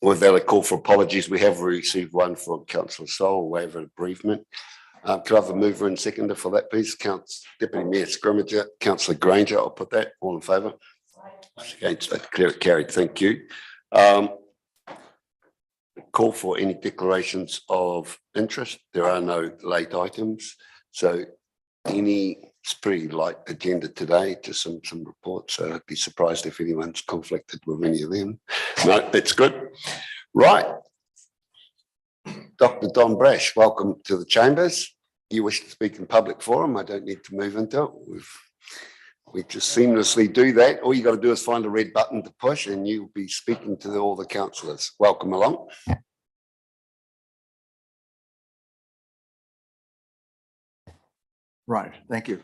Without a call for apologies, we have received one from Councillor Sol, waiver of bereavement. Could I have a mover and seconder for that, please? Deputy Mayor Scrimmager, Councillor Granger, I'll put that. All in favour? Against, declare it carried. Thank you. Call for any declarations of interest. There are no late items. So it's pretty light agenda today, just some reports. I'd be surprised if anyone's conflicted with any of them. No, that's good. Right. Dr. Don Brash, welcome to the chambers. You wish to speak in public forum. I don't need to move into it. We just seamlessly do that. All you got to do is find a red button to push and you'll be speaking to all the councillors. Welcome along. Right, thank you.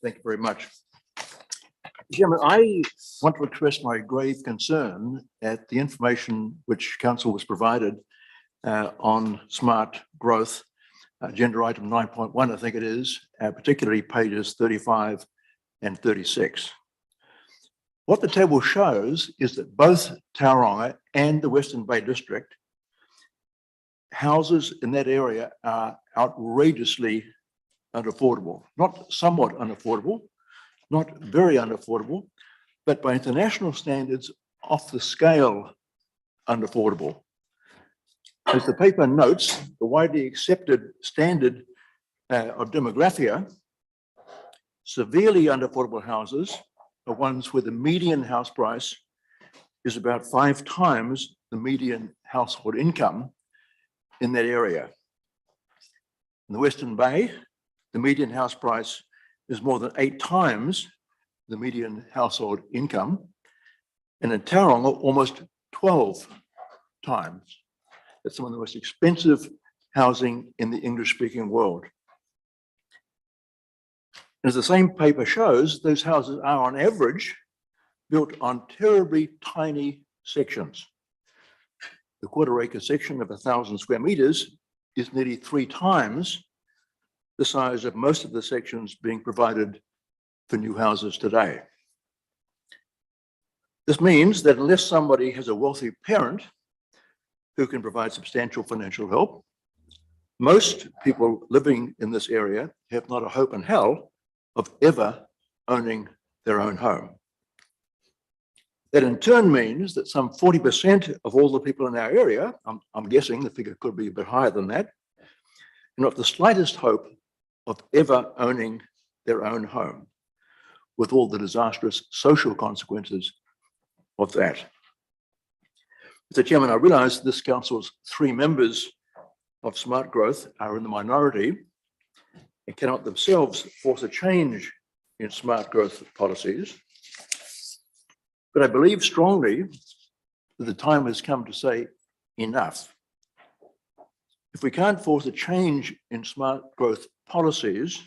Thank you very much. Chairman, I want to express my grave concern at the information which Council was provided on smart growth, agenda item 9.1, I think it is, particularly pages 35 and 36. What the table shows is that both Tauranga and the Western Bay District, houses in that area are outrageously unaffordable, not somewhat unaffordable, not very unaffordable, but by international standards, off the scale unaffordable. As the paper notes, the widely accepted standard of demographia, severely unaffordable houses are ones where the median house price is about 5 times the median household income in that area. In the Western Bay, the median house price is more than 8 times the median household income, and in Tauranga, almost 12 times. That's some of the most expensive housing in the English-speaking world. As the same paper shows, those houses are on average built on terribly tiny sections. The quarter-acre section of 1,000 square meters is nearly 3 times the size of most of the sections being provided for new houses today. This means that unless somebody has a wealthy parent who can provide substantial financial help, most people living in this area have not a hope in hell of ever owning their own home. That in turn means that some 40% of all the people in our area, I'm guessing the figure could be a bit higher than that, not the slightest hope of ever owning their own home, with all the disastrous social consequences of that. Mr. Chairman, I realise this council's 3 members of Smart Growth are in the minority and cannot themselves force a change in smart growth policies. But I believe strongly that the time has come to say enough. If we can't force a change in smart growth policies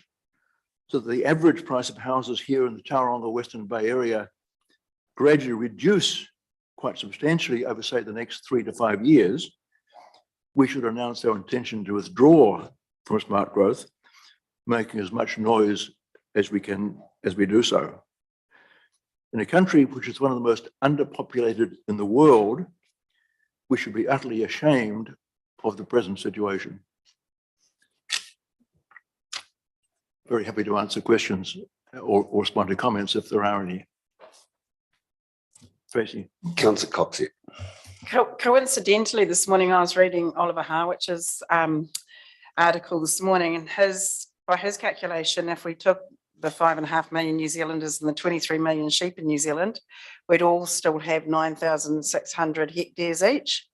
so that the average price of houses here in the Tauranga Western Bay area gradually reduce quite substantially over, say, the next 3 to 5 years, we should announce our intention to withdraw from smart growth, making as much noise as we can as we do so. In a country which is one of the most underpopulated in the world, we should be utterly ashamed of the present situation. Very happy to answer questions or respond to comments if there are any. Tracy. Councillor Cox. Coincidentally, this morning I was reading Oliver Harwich's article this morning, and by his calculation, if we took the 5.5 million New Zealanders and the 23 million sheep in New Zealand, we'd all still have 9,600 hectares each.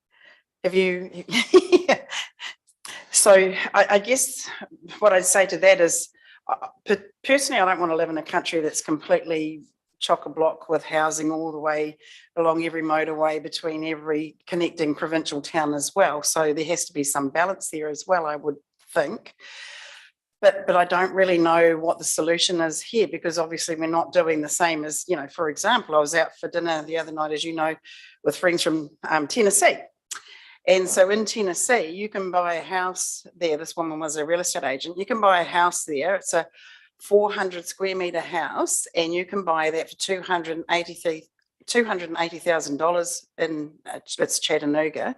Have you? So I guess what I'd say to that is, personally, I don't want to live in a country that's completely chock-a-block with housing all the way along every motorway between every connecting provincial town as well. So there has to be some balance there as well, I would think. But I don't really know what the solution is here, because obviously we're not doing the same as, you know, for example, I was out for dinner the other night, as you know, with friends from Tennessee. And so in Tennessee, you can buy a house there. This woman was a real estate agent. You can buy a house there. It's a 400 square meter house, and you can buy that for $283,000 $280,000 in it's Chattanooga,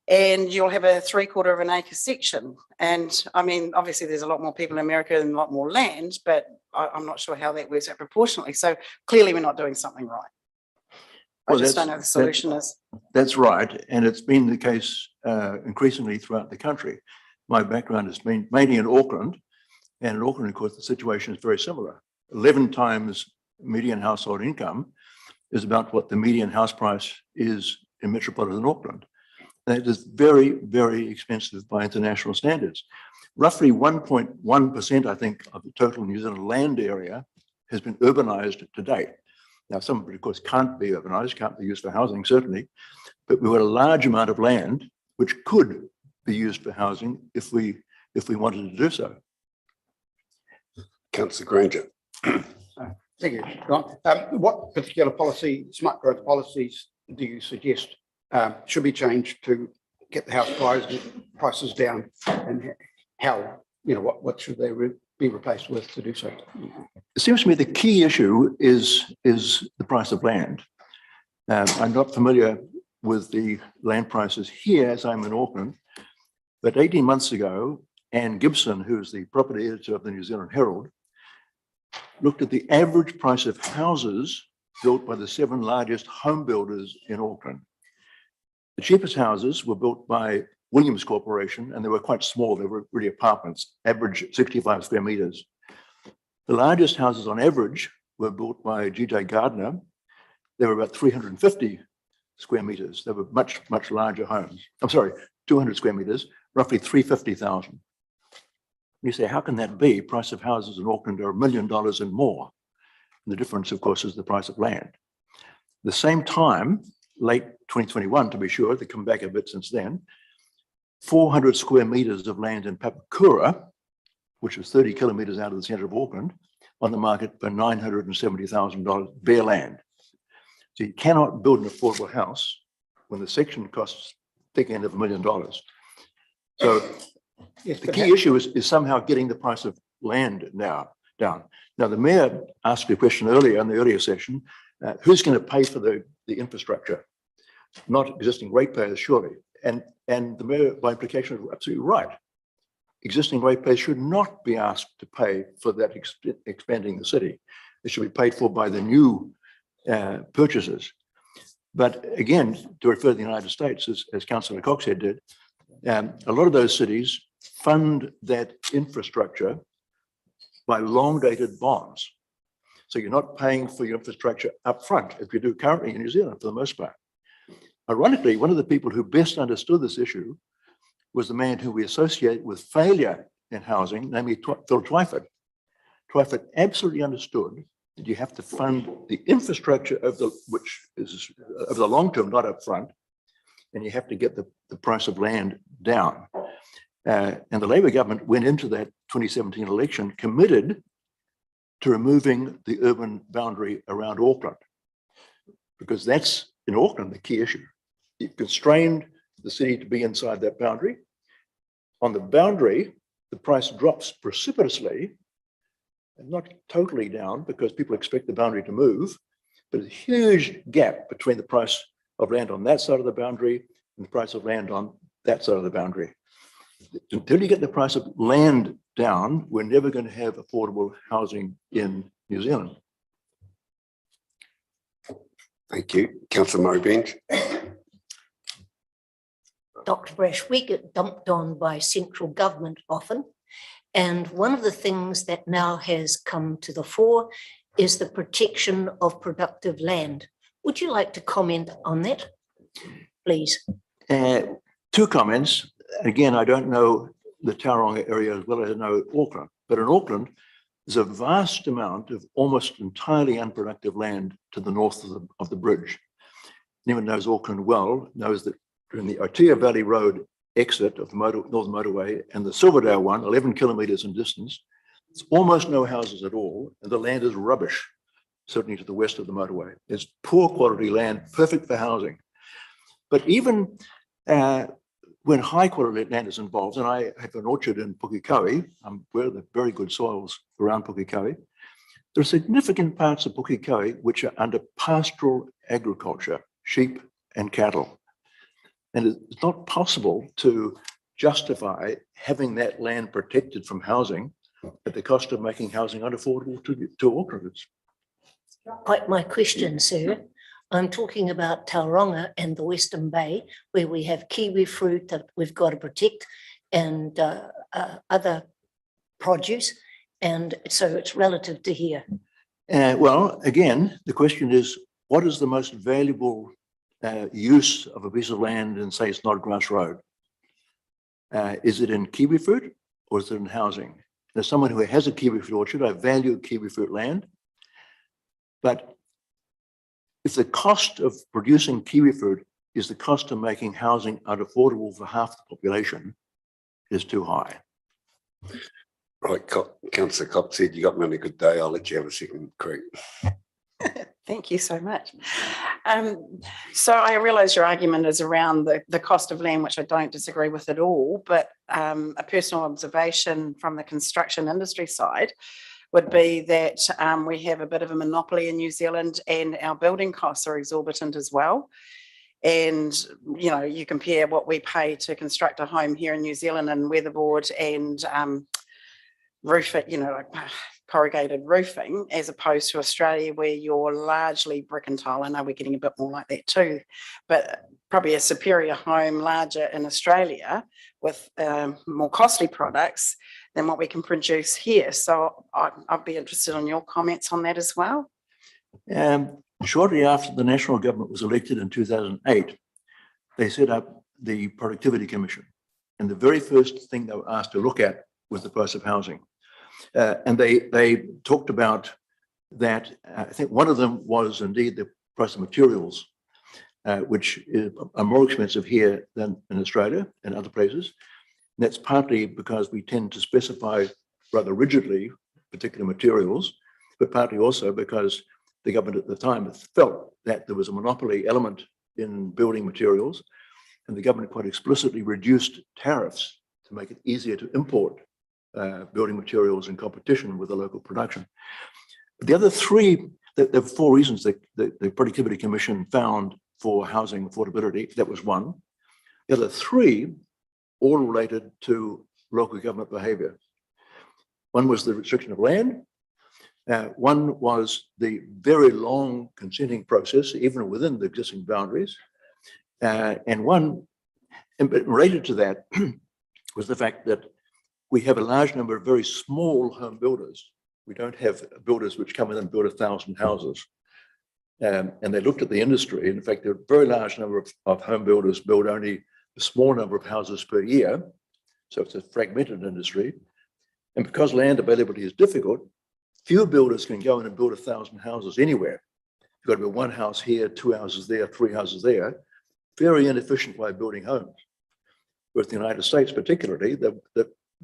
and you'll have a 3/4 of an acre section. And I mean, obviously, there's a lot more people in America and a lot more land, but I'm not sure how that works out proportionately. So clearly, we're not doing something right. I Well, just don't know that's- the solution is. That's right, and it's been the case increasingly throughout the country. My background has been mainly in Auckland, and in Auckland, of course, the situation is very similar. 11 times median household income is about what the median house price is in metropolitan Auckland. That is very, very expensive by international standards. Roughly 1.1%, I think, of the total New Zealand land area has been urbanized to date. Now, some of it, of course, can't be urbanized, can't be used for housing, certainly, but we've got a large amount of land which could be used for housing if we wanted to do so. Councillor Granger. Thank you, John. What particular policy, smart growth policies, do you suggest should be changed to get the house prices down, and how, what should they be replaced with to do so? It seems to me the key issue is the price of land. I'm not familiar with the land prices here as I'm in Auckland, but 18 months ago, Anne Gibson, who's the property editor of the New Zealand Herald, looked at the average price of houses built by the 7 largest home builders in Auckland. The cheapest houses were built by Williams Corporation, and they were quite small. They were really apartments, average 65 square meters. The largest houses on average were built by G.J. Gardner. They were about 350 square meters. They were much, much larger homes. I'm sorry, 200 square meters, roughly 350,000. You say, how can that be? Price of houses in Auckland are $1 million and more. And the difference, of course, is the price of land. At the same time, late 2021, to be sure, they come back a bit since then, 400 square meters of land in Papakura, which is 30 kilometers out of the center of Auckland, on the market for $970,000 bare land. So you cannot build an affordable house when the section costs thick end of $1 million. So Yes, the key issue is somehow getting the price of land now down. Now, the mayor asked me a question earlier in the earlier session, who's going to pay for the infrastructure? Not existing ratepayers, surely. And the mayor, by implication, is absolutely right. Existing ratepayers should not be asked to pay for that expanding the city. It should be paid for by the new purchases. But again, to refer to the United States, as Councillor Coxhead did, a lot of those cities fund that infrastructure by long-dated bonds. So you're not paying for your infrastructure up front, as we do currently in New Zealand for the most part. Ironically, one of the people who best understood this issue was the man who we associate with failure in housing, namely Phil Twyford. Twyford absolutely understood that you have to fund the infrastructure which is over the long term, not up front, and you have to get the price of land down. And the Labour government went into that 2017 election committed to removing the urban boundary around Auckland, because that's in Auckland the key issue. You've constrained the city to be inside that boundary. On the boundary, the price drops precipitously, and not totally down because people expect the boundary to move, but a huge gap between the price of land on that side of the boundary and the price of land on that side of the boundary. Until you get the price of land down, we're never going to have affordable housing in New Zealand. Thank you. Councillor Murray-Bench. Dr. Brash, we get dumped on by central government often. And one of the things that now has come to the fore is the protection of productive land. Would you like to comment on that, please? 2 comments. Again, I don't know the Tauranga area as well as I know Auckland, but in Auckland, there's a vast amount of almost entirely unproductive land to the north of the bridge. Anyone knows Auckland well knows that during the Otea Valley Road exit of the Northern Motorway and the Silverdale one, 11 kilometres in distance, there's almost no houses at all, and the land is rubbish, certainly to the west of the motorway. It's poor quality land, perfect for housing. But even when high quality land is involved, and I have an orchard in Pukekohe, I'm aware of the very good soils around Pukekohe, There are significant parts of Pukekohe which are under pastoral agriculture, sheep and cattle. And it's not possible to justify having that land protected from housing at the cost of making housing unaffordable to Aucklanders. Quite my question, sir. I'm talking about Tauranga and the Western Bay, where we have kiwi fruit that we've got to protect and other produce. And so it's relative to here. Well, again, the question is, what is the most valuable use of a piece of land in, say, Snodgrass Road? Is it in kiwi fruit or is it in housing? As someone who has a kiwi fruit orchard, I value kiwi fruit land. But if the cost of producing kiwi fruit is the cost of making housing unaffordable for half the population, is too high. Right, Councillor Cox said you got me on a good day. I'll let you have a second, Craig. Thank you so much. So I realise your argument is around the cost of land, which I don't disagree with at all, but a personal observation from the construction industry side would be that we have a bit of a monopoly in New Zealand and our building costs are exorbitant as well. And, you know, you compare what we pay to construct a home here in New Zealand and weatherboard and roof it, you know, like corrugated roofing, as opposed to Australia where you're largely brick and tile. I know we're getting a bit more like that too, but probably a superior home, larger in Australia with more costly products than what we can produce here. So I'd be interested in your comments on that as well. Shortly after the National Government was elected in 2008, they set up the Productivity Commission. And the very first thing they were asked to look at was the price of housing. And they talked about that. I think one of them was indeed the price of materials, which are more expensive here than in Australia and other places. And that's partly because we tend to specify rather rigidly particular materials, but partly also because the government at the time felt that there was a monopoly element in building materials, and the government quite explicitly reduced tariffs to make it easier to import building materials in competition with the local production. The other three, there were four reasons that the Productivity Commission found for housing affordability. That was one. The other three all related to local government behaviour. One was the restriction of land. One was the very long consenting process, even within the existing boundaries. And one, related to that, was the fact that we have a large number of very small home builders. We don't have builders which come in and build 1,000 houses. And they looked at the industry. In fact, there are a very large number of home builders build only a small number of houses per year. So it's a fragmented industry. And because land availability is difficult, few builders can go in and build 1,000 houses anywhere. You've got to build one house here, 2 houses there, 3 houses there. Very inefficient way of building homes. Whereas the United States particularly, they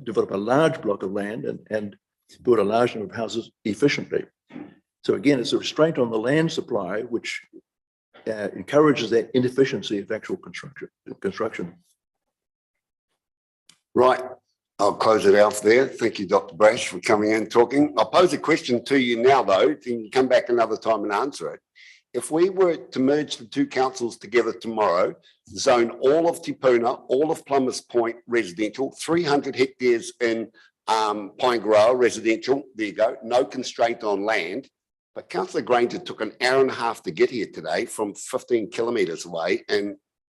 develop a large block of land and build a large number of houses efficiently. So again, it's a restraint on the land supply, which encourages that inefficiency of actual construction. Right. I'll close it out there. Thank you, Dr. Brash, for coming in and talking. I'll pose a question to you now, though. You can come back another time and answer it. If we were to merge the two councils together tomorrow, zone all of Te Puna, all of Plumbers Point residential, 300 hectares in Paengaroa residential, there you go, no constraint on land. But Councillor Granger took an hour and a half to get here today from 15 kilometres away, and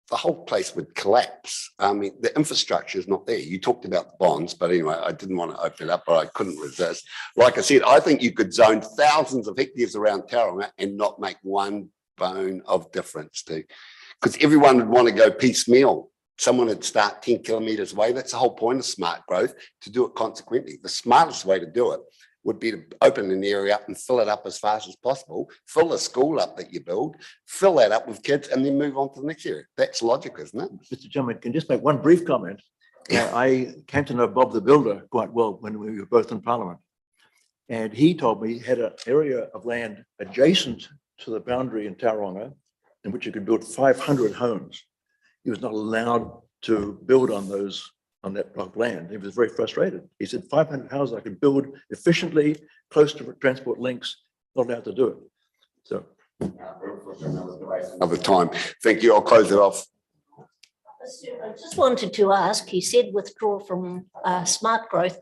the whole place would collapse. I mean, the infrastructure is not there. You talked about the bonds, but anyway, I didn't want to open it up, but I couldn't resist. Like I said, I think you could zone thousands of hectares around Tauranga and not make one bone of difference to, because everyone would want to go piecemeal. Someone would start 10 kilometres away. That's the whole point of smart growth, to do it consequently. The smartest way to do it would be to open an area up and fill it up as fast as possible, fill the school up that you build, fill that up with kids, and then move on to the next area. That's logic, isn't it? Mr. Chairman, can just make one brief comment. I came to know Bob the Builder quite well when we were both in Parliament. And he told me he had an area of land adjacent to the boundary in Tauranga in which you could build 500 homes. He was not allowed to build on on that block of land. He was very frustrated. He said, 500 houses I could build efficiently, close to transport links, not allowed to do it. So Another time. Thank you. I'll close it off. I just wanted to ask, he said withdraw from smart growth.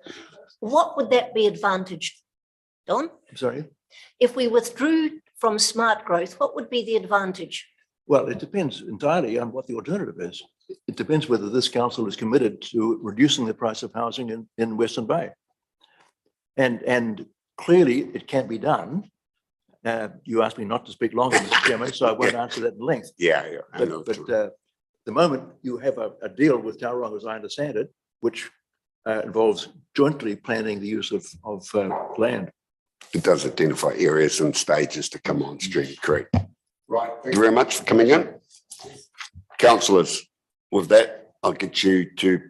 What would that be advantaged, Don? I'm sorry. If we withdrew from smart growth, what would be the advantage? Well, it depends entirely on what the alternative is. It depends whether this council is committed to reducing the price of housing in Western Bay. And clearly it can be done. You asked me not to speak longer, Mr. Chairman, so I won't answer that in length. Yeah, yeah. I know. But the moment you have a deal with Tauranga, as I understand it, which involves jointly planning the use of land. It does identify areas and stages to come on stream, correct? Right. Thank you very much for coming in. Councillors, with that, I'll get you to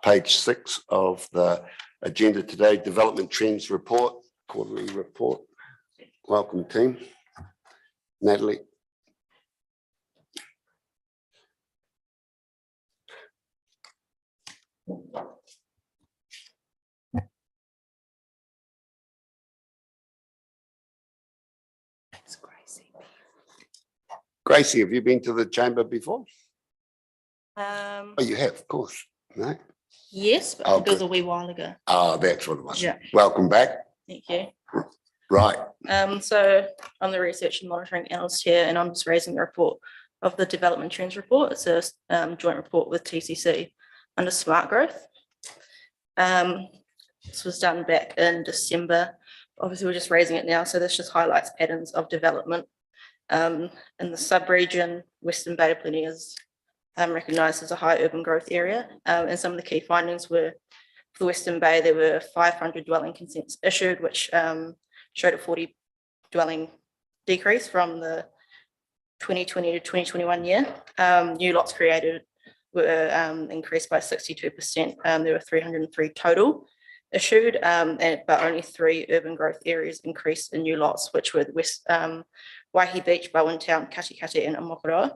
page 6 of the agenda today, Development Trends Report, quarterly report. Welcome, team. Natalie. Gracie, have you been to the chamber before? Oh, you have, of course. No? Yes, but I Oh, think it was a good. wee while ago. Oh, that's what it was. Yeah. Welcome back. Thank you. Right. So I'm the research and monitoring analyst here, and I'm just raising the report of the development trends report. It's a joint report with TCC under smart growth. This was done back in December. Obviously, we're just raising it now, so this just highlights patterns of development. In the sub-region, Western Bay Plenty is recognised as a high urban growth area, and some of the key findings were for the Western Bay, there were 500 dwelling consents issued, which showed a 40 dwelling decrease from the 2020 to 2021 year. New lots created were increased by 62%. There were 303 total issued, but only 3 urban growth areas increased in new lots, which were West Waihi Beach, Bowen Town, Katikati and Amakoroa.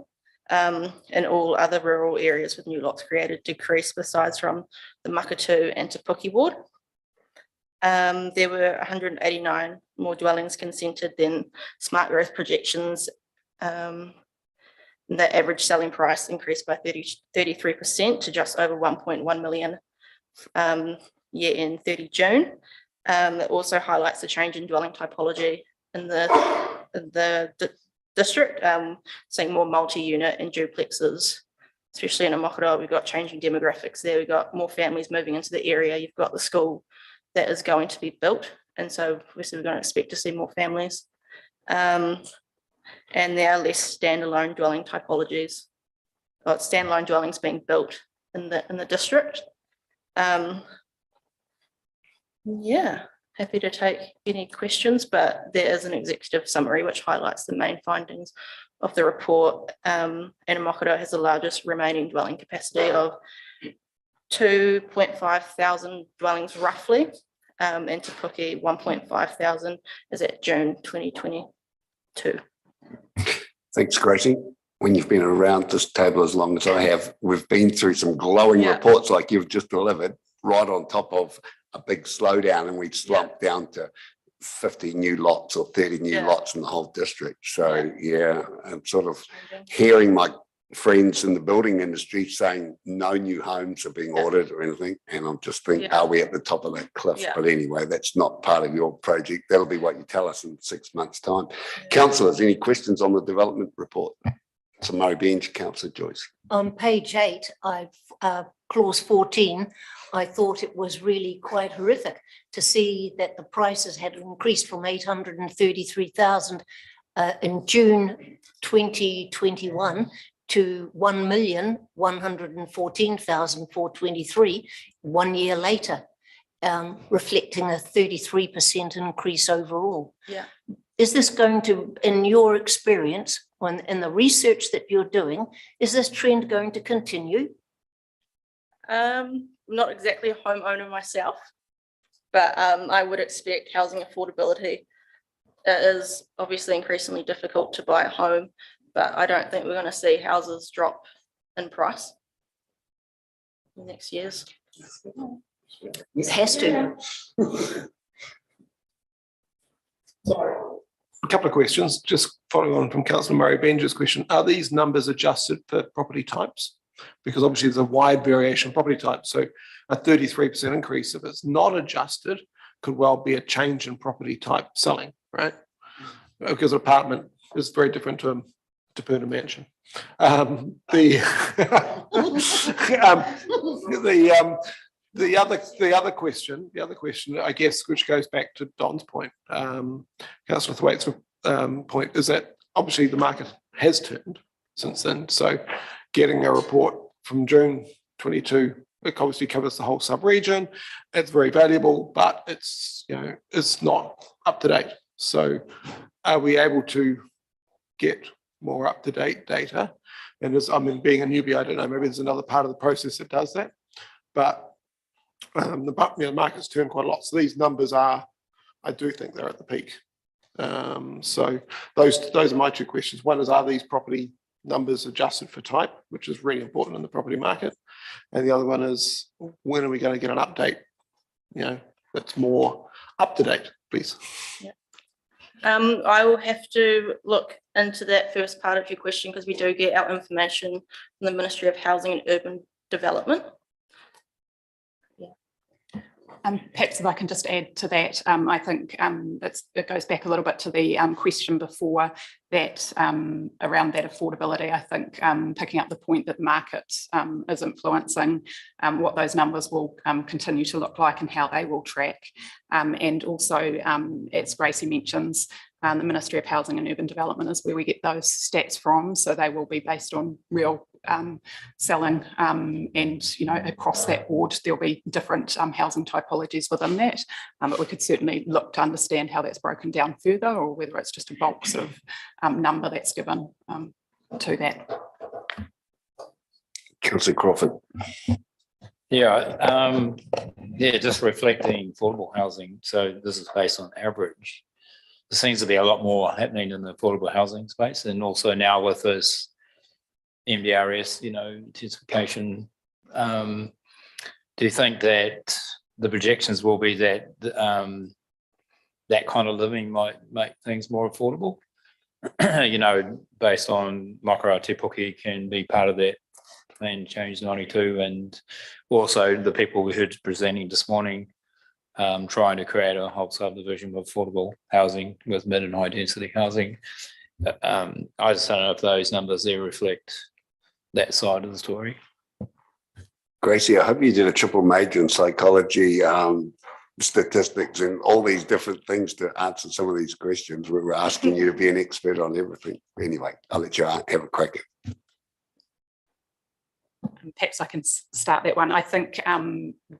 And all other rural areas with new lots created decreased, besides from the Makatu and Te Puke ward. There were 189 more dwellings consented than smart growth projections. The average selling price increased by 33% to just over 1.1 million year in 30 June. It also highlights the change in dwelling typology in the district, seeing more multi-unit and duplexes, especially in Amakoroa. We've got changing demographics there. We've got more families moving into the area. You've got the school that is going to be built, and so obviously we're going to expect to see more families. And there are less standalone dwelling typologies, or standalone dwellings being built in the district. Yeah, happy to take any questions, but there is an executive summary which highlights the main findings of the report. And Amakoroa has the largest remaining dwelling capacity of 2.5 thousand dwellings roughly, and Te Puke 1.5 thousand is at June 2022. Thanks, Gracie. When you've been around this table as long as I have, we've been through some glowing reports like you've just delivered, right on top of a big slowdown, and we slumped down to 50 new lots or 30 new lots in the whole district. So yeah, I'm sort of hearing my friends in the building industry saying no new homes are being ordered or anything, and I'm just thinking, are we at the top of that cliff? But anyway, that's not part of your project. That'll be what you tell us in 6 months' time. Councillors, any questions on the development report? So Murray Bench, Councillor Joyce. On page 8, clause 14, I thought it was really quite horrific to see that the prices had increased from 833,000 in June 2021 to 1,114,423 1 year later, reflecting a 33% increase overall. Yeah. Is this going to, in your experience, in the research that you're doing, is this trend going to continue? Not exactly a homeowner myself, but I would expect housing affordability. It is obviously increasingly difficult to buy a home, but I don't think we're going to see houses drop in price. in the next years. It has to. A couple of questions, just following on from Councillor Murray Benja's question. Are these numbers adjusted for property types? Because obviously there's a wide variation of property types. So a 33% increase, if it's not adjusted, could well be a change in property type selling, right? Because an apartment is very different to a mansion. The other question, I guess, which goes back to Don's point, Councillor Thwaite's point, is that obviously the market has turned since then. So getting a report from June 22, it obviously covers the whole sub-region. It's very valuable, but it's, you know, it's not up to date. So are we able to get more up-to-date data? And as I mean, being a newbie, I don't know, maybe there's another part of the process that does that. But the market's turned quite a lot. So these numbers are, I do think they're at the peak. So those are my two questions. One is, are these property numbers adjusted for type, which is really important in the property market? And the other one is, when are we going to get an update, you know, that's more up to date, please? Yeah. I will have to look into that first part of your question, because we do get our information from the Ministry of Housing and Urban Development. Perhaps if I can just add to that, I think it goes back a little bit to the question before that around that affordability. I think picking up the point that the market is influencing what those numbers will continue to look like and how they will track. And also, as Gracie mentions, the Ministry of Housing and Urban Development is where we get those stats from. So they will be based on real selling, and, you know, across that board, there'll be different housing typologies within that. But we could certainly look to understand how that's broken down further, or whether it's just a bulk sort of number that's given to that. Councillor Crawford. Yeah, just reflecting affordable housing. So this is based on average. There seems to be a lot more happening in the affordable housing space, and also now with this MDRS, you know, intensification. Do you think that the projections will be that that kind of living might make things more affordable? You know, based on Makaurau Te Puke can be part of that plan change 92, and also the people we heard presenting this morning, trying to create a whole subdivision of affordable housing with mid and high density housing. I just don't know if those numbers there reflect that side of the story. Gracie, I hope you did a triple major in psychology, statistics, and all these different things to answer some of these questions. We were asking you to be an expert on everything. Anyway, I'll let you have a crack at it. Perhaps I can start that one. I think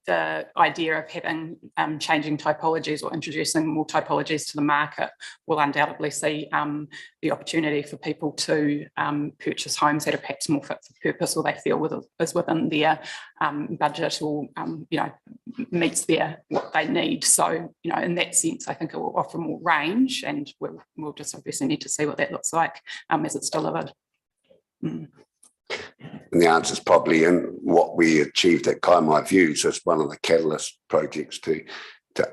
the idea of having changing typologies or introducing more typologies to the market will undoubtedly see the opportunity for people to purchase homes that are perhaps more fit for purpose, or they feel is within their budget, or you know, meets what they need. So, you know, in that sense, I think it will offer more range, and we'll just obviously need to see what that looks like as it's delivered. And the answer is probably in what we achieved at Kaimai Views as one of the catalyst projects to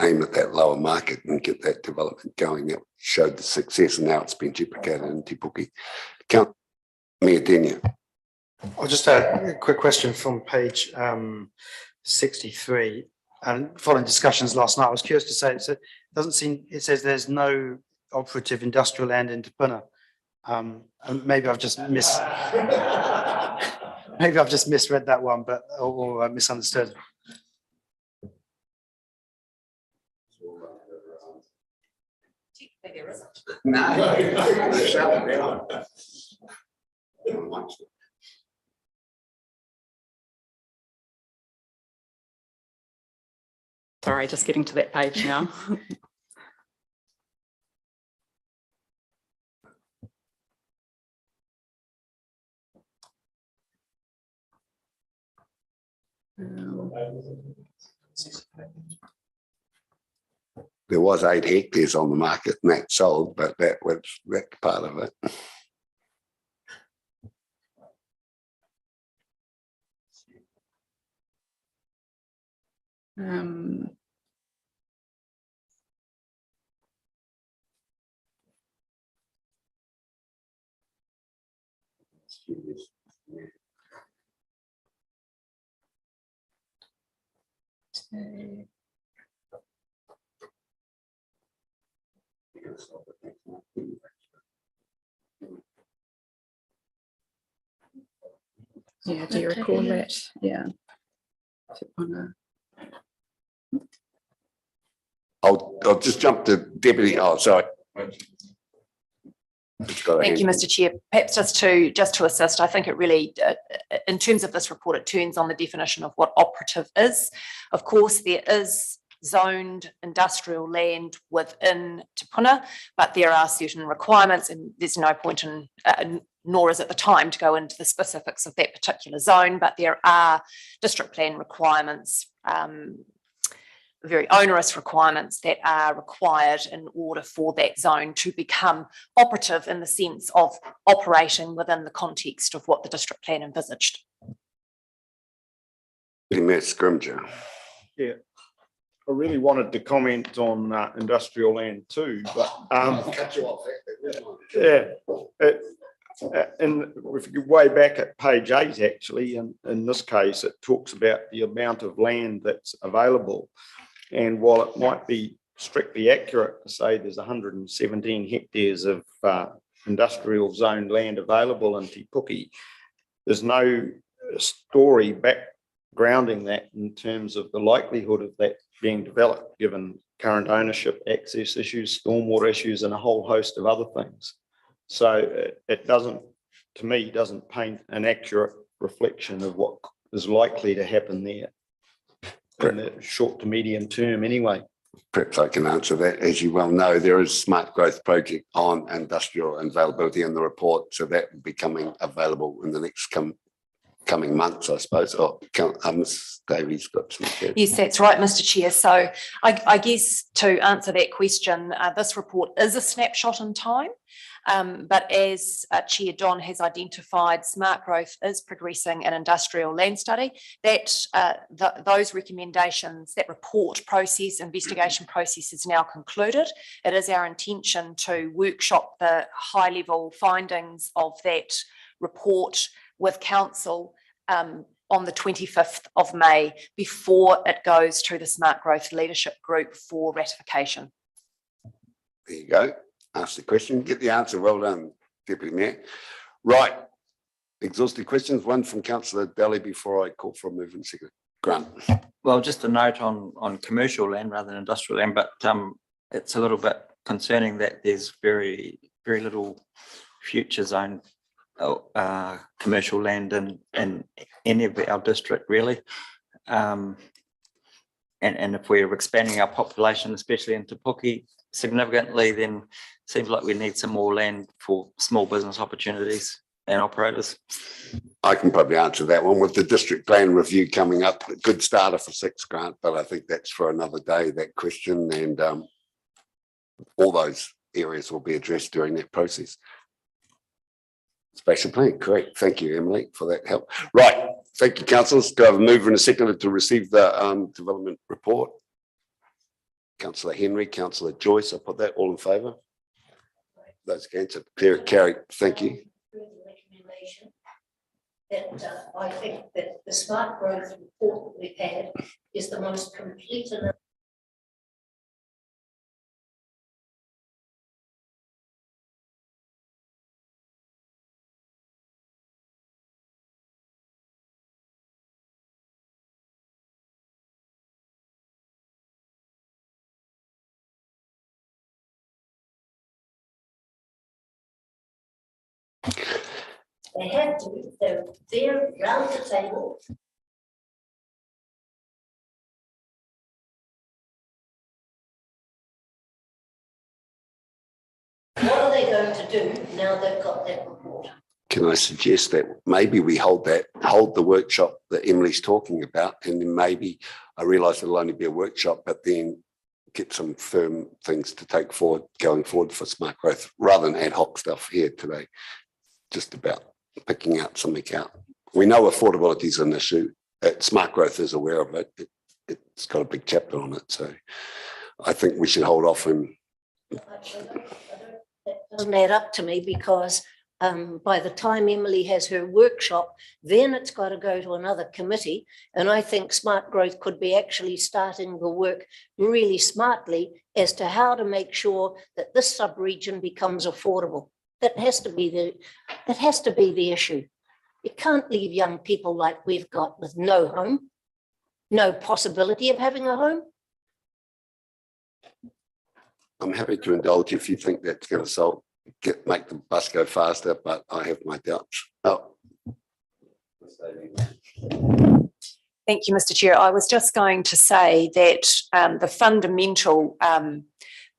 aim at that lower market and get that development going. That showed the success, and now it's been duplicated in Te Puke. Count Miadenia. I'll just add a quick question from page 63. And following discussions last night, I was curious to say, it doesn't seem, it says there's no operative industrial land in Te Puna. And maybe I've just misread that one, but or misunderstood. Sorry, just getting to that page now. There was 8 hectares on the market and that sold, but that was that part of it. Yeah, do you recall that? Yeah. I'll just jump to Deputy, oh, sorry. Thank you, Mr. Chair. Perhaps just to assist, I think it really, in terms of this report, it turns on the definition of what operative is. Of course, there is zoned industrial land within Te Puna, but there are certain requirements, and there's no point in, nor is it the time to go into the specifics of that particular zone, but there are district plan requirements, very onerous requirements that are required in order for that zone to become operative in the sense of operating within the context of what the district plan envisaged. Mayor Scrimgeour. Yeah, I really wanted to comment on industrial land too, but Cut you off. yeah, and if you go way back at page 8, actually, in this case, it talks about the amount of land that's available. And while it might be strictly accurate to say there's 117 hectares of industrial zone land available in Te Puke, there's no story backgrounding that in terms of the likelihood of that being developed, given current ownership, access issues, stormwater issues, and a whole host of other things. So it doesn't, to me, doesn't paint an accurate reflection of what is likely to happen there in the short to medium term anyway. Perhaps I can answer that. As you well know, there is smart growth project on industrial availability in the report. So that will be coming available in the next coming months, I suppose. Oh, Ms. Davies got some. Yes, that's right, Mr. Chair. So I guess to answer that question, this report is a snapshot in time. But as Chair Don has identified, smart growth is progressing an industrial land study. That those recommendations, that report process, investigation process is now concluded. It is our intention to workshop the high level findings of that report with council on the 25th of May before it goes to the Smart Growth Leadership Group for ratification. There you go. Ask the question, get the answer. Well done, Deputy Mayor. Right. Exhaustive questions. One from Councillor Daly before I call for a move and second. Grant. Well, just a note on commercial land rather than industrial land, but it's a little bit concerning that there's very little future zone commercial land in any of our district really. And if we're expanding our population, especially in Te Puke, significantly, then seems like we need some more land for small business opportunities and operators. I can probably answer that one with the district plan review coming up. A good starter for 6, Grant, but I think that's for another day, that question, and all those areas will be addressed during that process. Spatial plan, correct. Thank you, Emily, for that help. Right, thank you, councillors. Do I have a mover and a seconder to receive the development report? Councillor Henry, Councillor Joyce, I put that all in favour. Those against it, carried. Thank you. Recommendation that I think that the smart growth report that we've had is the most complete and they have to, they're there round the table. What are they going to do now they've got that report? Can I suggest that maybe we hold the workshop that Emily's talking about, and then maybe, I realise it'll only be a workshop, but then get some firm things to take forward, going forward for smart growth, rather than ad hoc stuff here today, just about picking out something out. We know affordability is an issue. Smart growth is aware of it. it's got a big chapter on it. So I think we should hold off and That doesn't add up to me because by the time Emily has her workshop, then it's got to go to another committee. And I think Smart Growth could be actually starting the work really smartly as to how to make sure that this sub-region becomes affordable. That has to be the issue. You can't leave young people like we've got with no home, no possibility of having a home. I'm happy to indulge if you think that's going to make the bus go faster, but I have my doubts. Oh. Thank you, Mr. Chair. I was just going to say that the fundamental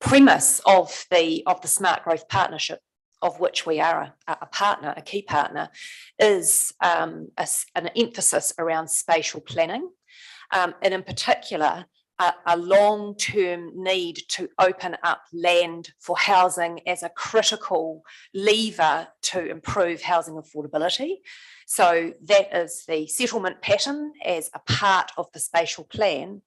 premise of the Smart Growth Partnership, of which we are a partner, a key partner, is an emphasis around spatial planning, and in particular, a long-term need to open up land for housing as a critical lever to improve housing affordability. So that is the settlement pattern as a part of the spatial plan.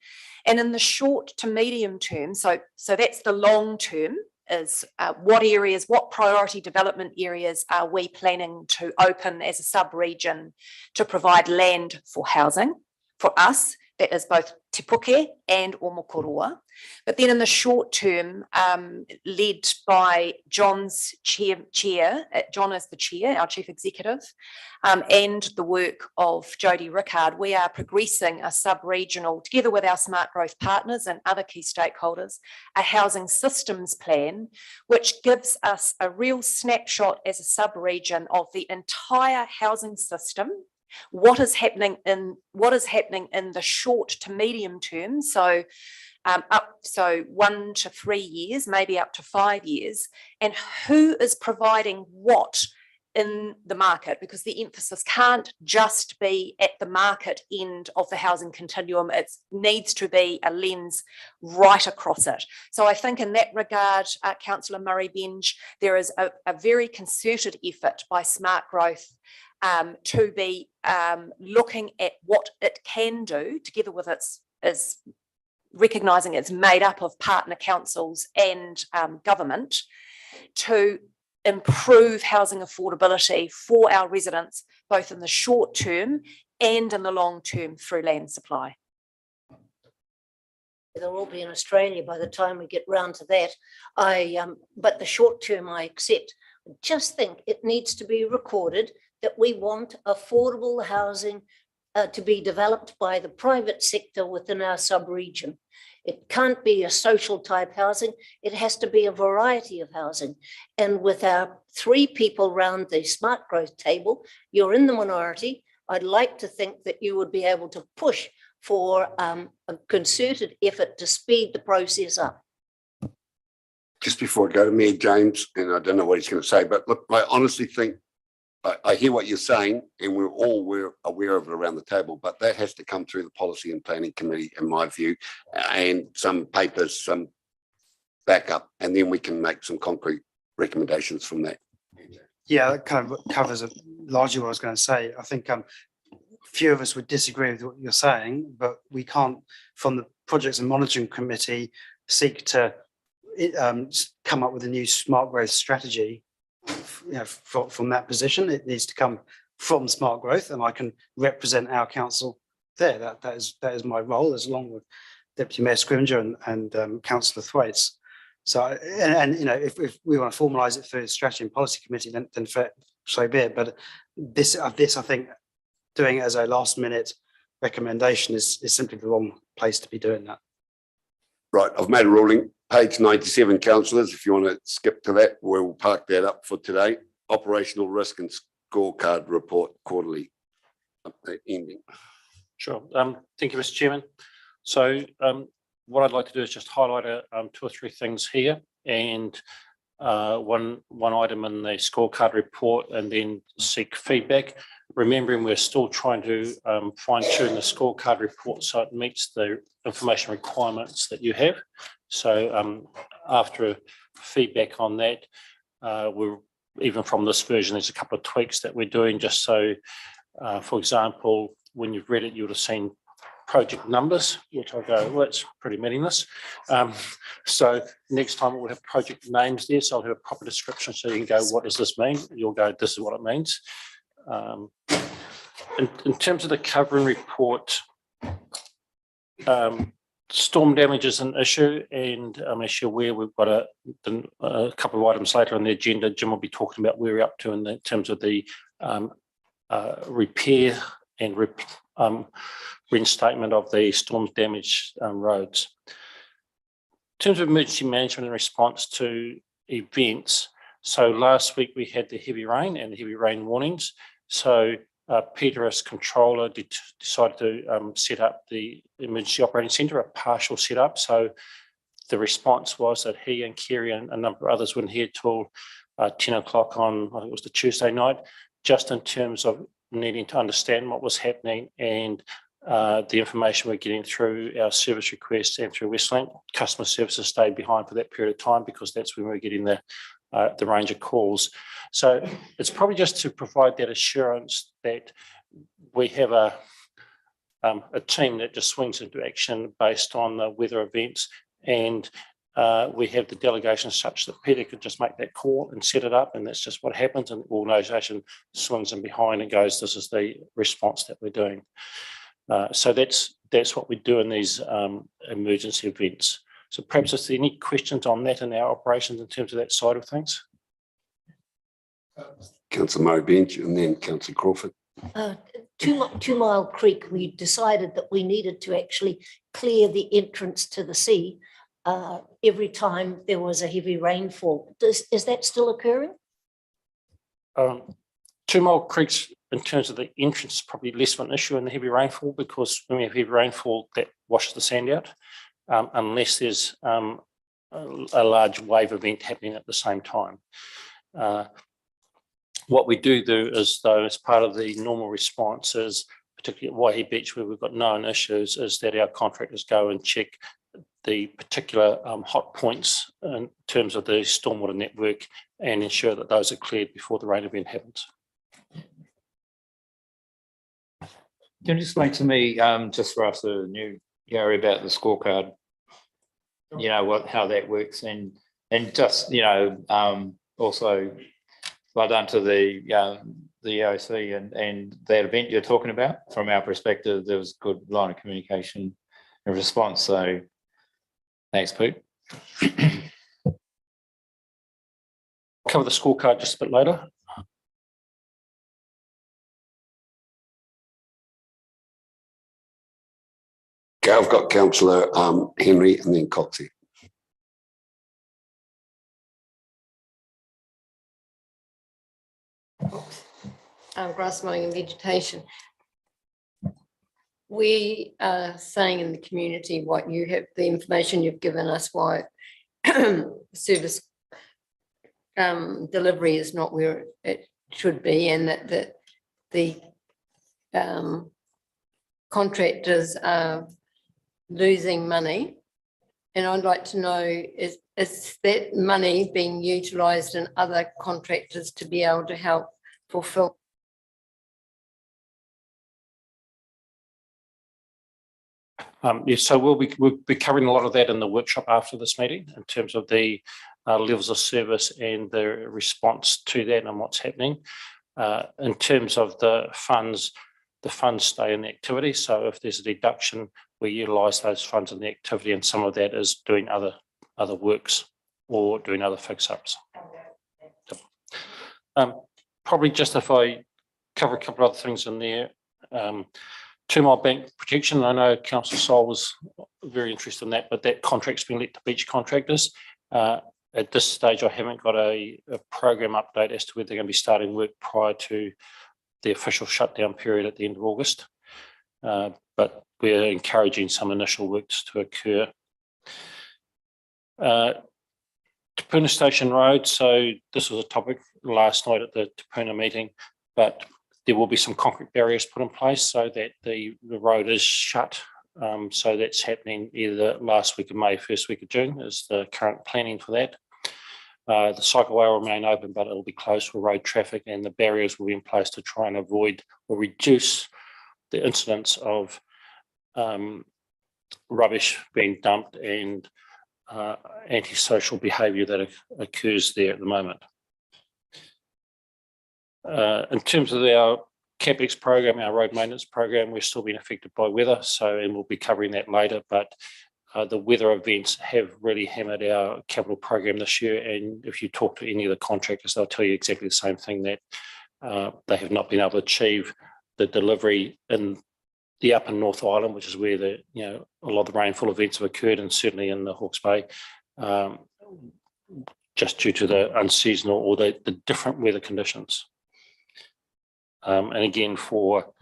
And in the short to medium term, so that's the long term, is what areas, what priority development areas are we planning to open as a sub-region to provide land for housing for us? That is both Te Puke and Omokoroa. But then in the short term, led by John's chair, John is the chair, our chief executive, and the work of Jodie Rickard, we are progressing a sub-regional, together with our Smart Growth partners and other key stakeholders, a housing systems plan, which gives us a real snapshot as a sub-region of the entire housing system, what is happening in the short to medium term, so 1 to 3 years, maybe up to 5 years, and who is providing what in the market, because the emphasis can't just be at the market end of the housing continuum. It needs to be a lens right across it. So I think in that regard, Councillor Murray-Benge, there is a very concerted effort by Smart Growth to be looking at what it can do, together with its recognising it's made up of partner councils and government, to improve housing affordability for our residents, both in the short term and in the long term through land supply. They'll all be in Australia by the time we get round to that. But the short term I accept. I just think it needs to be recorded that we want affordable housing to be developed by the private sector within our sub-region. It can't be a social type housing. It has to be a variety of housing. And with our 3 people round the Smart Growth table, you're in the minority. I'd like to think that you would be able to push for a concerted effort to speed the process up. Just before I go to Mayor James, and I don't know what he's going to say, but look, I honestly think I hear what you're saying, and we're aware of it around the table, but that has to come through the Policy and Planning Committee, in my view, and some papers, some backup, and then we can make some concrete recommendations from that. Yeah, that kind of covers largely what I was going to say. I think a few of us would disagree with what you're saying, but we can't, from the Projects and Monitoring Committee, seek to come up with a new Smart Growth strategy. From that position. It needs to come from Smart Growth, and I can represent our council there. That is my role, as along with Deputy Mayor Scrimgeour and Councillor Thwaites. So, and if we want to formalise it through the Strategy and Policy Committee, then so be it. But this I think doing it as a last minute recommendation is simply the wrong place to be doing that. Right, I've made a ruling. Page 97, councillors, if you want to skip to that, we'll park that up for today. Operational risk and scorecard report quarterly update ending. Sure. Thank you, Mr. Chairman. So what I'd like to do is just highlight 2 or 3 things here, and one item in the scorecard report, and then seek feedback. Remembering we're still trying to fine tune the scorecard report so it meets the information requirements that you have. So after feedback on that, even from this version, there's a couple of tweaks that we're doing, just so, for example, when you've read it, you would have seen project numbers, which I'll go, well, it's pretty meaningless. So next time we'll have project names there, so I'll have a proper description, so you can go, what does this mean? You'll go, this is what it means. In terms of the covering report, storm damage is an issue, and I'm actually aware we've got a couple of items later on the agenda. Jim will be talking about where we're up to in terms of the repair and reinstatement of the storm damaged roads. In terms of emergency management and response to events, so last week we had the heavy rain and the heavy rain warnings. So Peter, as controller, decided to set up the emergency operating centre, a partial setup. So the response was that he and Kerry and a number of others weren't here till 10 o'clock on, I think it was the Tuesday night, just in terms of needing to understand what was happening and the information we're getting through our service requests and through Westlink. Customer services stayed behind for that period of time because that's when we were getting the range of calls. So it's probably just to provide that assurance that we have a team that just swings into action based on the weather events, and we have the delegation such that Peter could just make that call and set it up, and that's just what happens, and the organisation swings in behind and goes, this is the response that we're doing. So that's what we do in these emergency events. So perhaps is there any questions on that in our operations in terms of that side of things? Councillor Murray Bench and then Councillor Crawford. 2 Mile Creek, we decided that we needed to actually clear the entrance to the sea every time there was a heavy rainfall. Is that still occurring? 2 Mile Creek's, in terms of the entrance, is probably less of an issue in the heavy rainfall, because when we have heavy rainfall, that washes the sand out, unless there's a large wave event happening at the same time. What we do is, though, as part of the normal response, is particularly at Waihi Beach, where we've got known issues, is that our contractors go and check the particular hot points in terms of the stormwater network and ensure that those are cleared before the rain event happens. Can you explain to me, just for us who are new, Gary, about the scorecard? You know how that works, and just also well done to the EOC and that event you're talking about. From our perspective, there was a good line of communication and response. So thanks, Pete. Cover the scorecard just a bit later. Okay, I've got Councillor Henry and then Coxie. Grass mowing and vegetation. We are saying in the community what you have, the information you've given us, why service delivery is not where it should be, and that the contractors are losing money. And I'd like to know, is that money being utilised in other contractors to be able to help fulfil? Yes, so we'll be covering a lot of that in the workshop after this meeting in terms of the levels of service and the response to that and what's happening. In terms of the funds stay in the activity. So if there's a deduction, we utilise those funds in the activity, and some of that is doing other works or doing other fix-ups. Probably just if I cover a couple of other things in there. 2 Mile Bank protection. I know Councillor Sol was very interested in that, but that contract's been let to beach contractors. At this stage, I haven't got a program update as to whether they're going to be starting work prior to the official shutdown period at the end of August. But we're encouraging some initial works to occur. Te Puna Station Road. So this was a topic last night at the Te Puna meeting, but there will be some concrete barriers put in place so that the road is shut. So that's happening either last week of May, first week of June is the current planning for that. The cycleway will remain open, but it'll be closed for road traffic, and the barriers will be in place to try and avoid or reduce the incidence of rubbish being dumped and antisocial behaviour that occurs there at the moment. In terms of our CapEx program, our road maintenance program, we're still being affected by weather, and we'll be covering that later, but the weather events have really hammered our capital program this year, and if you talk to any of the contractors, they'll tell you exactly the same thing, that they have not been able to achieve the delivery in the upper North Island, which is where a lot of the rainfall events have occurred, and certainly in the Hawke's Bay, just due to the unseasonal or the different weather conditions. And again, for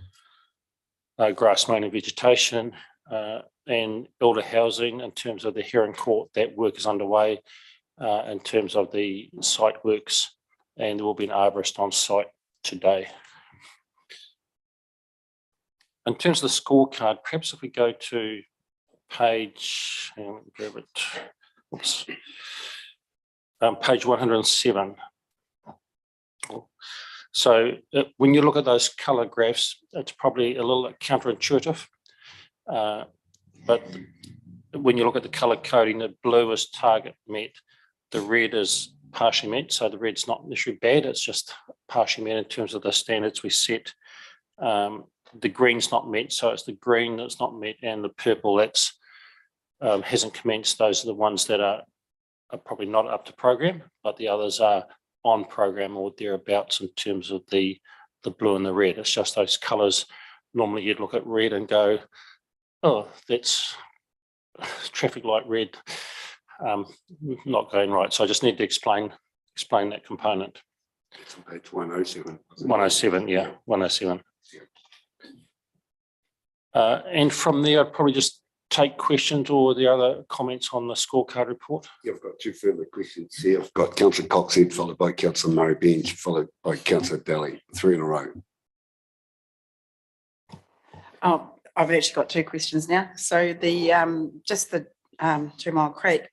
grass mowing and vegetation and elder housing, in terms of the Heron Court, that work is underway in terms of the site works, and there will be an arborist on site today. In terms of the scorecard, perhaps if we go to page, grab it, oops, page 107. So when you look at those colour graphs, it's probably a little counterintuitive, but when you look at the colour coding, the blue is target met, the red is partially met. So the red's not necessarily bad, it's just partially met in terms of the standards we set. The green's not met, so it's the green that's not met, and the purple that's hasn't commenced. Those are the ones that are probably not up to program, but the others are on program or thereabouts in terms of the blue and the red. It's just those colours. Normally you'd look at red and go, oh, that's traffic light red, not going right. So I just need to explain that component. It's on page 107. 107, yeah, 107. And from there, I'd probably just take questions or the other comments on the scorecard report. Yeah, I've got two further questions here. I've got Councillor Coxhead, followed by Councillor Murray-Bench, followed by Councillor Daly, 3 in a row. Oh, I've actually got two questions now. So the just the 2 Mile Creek,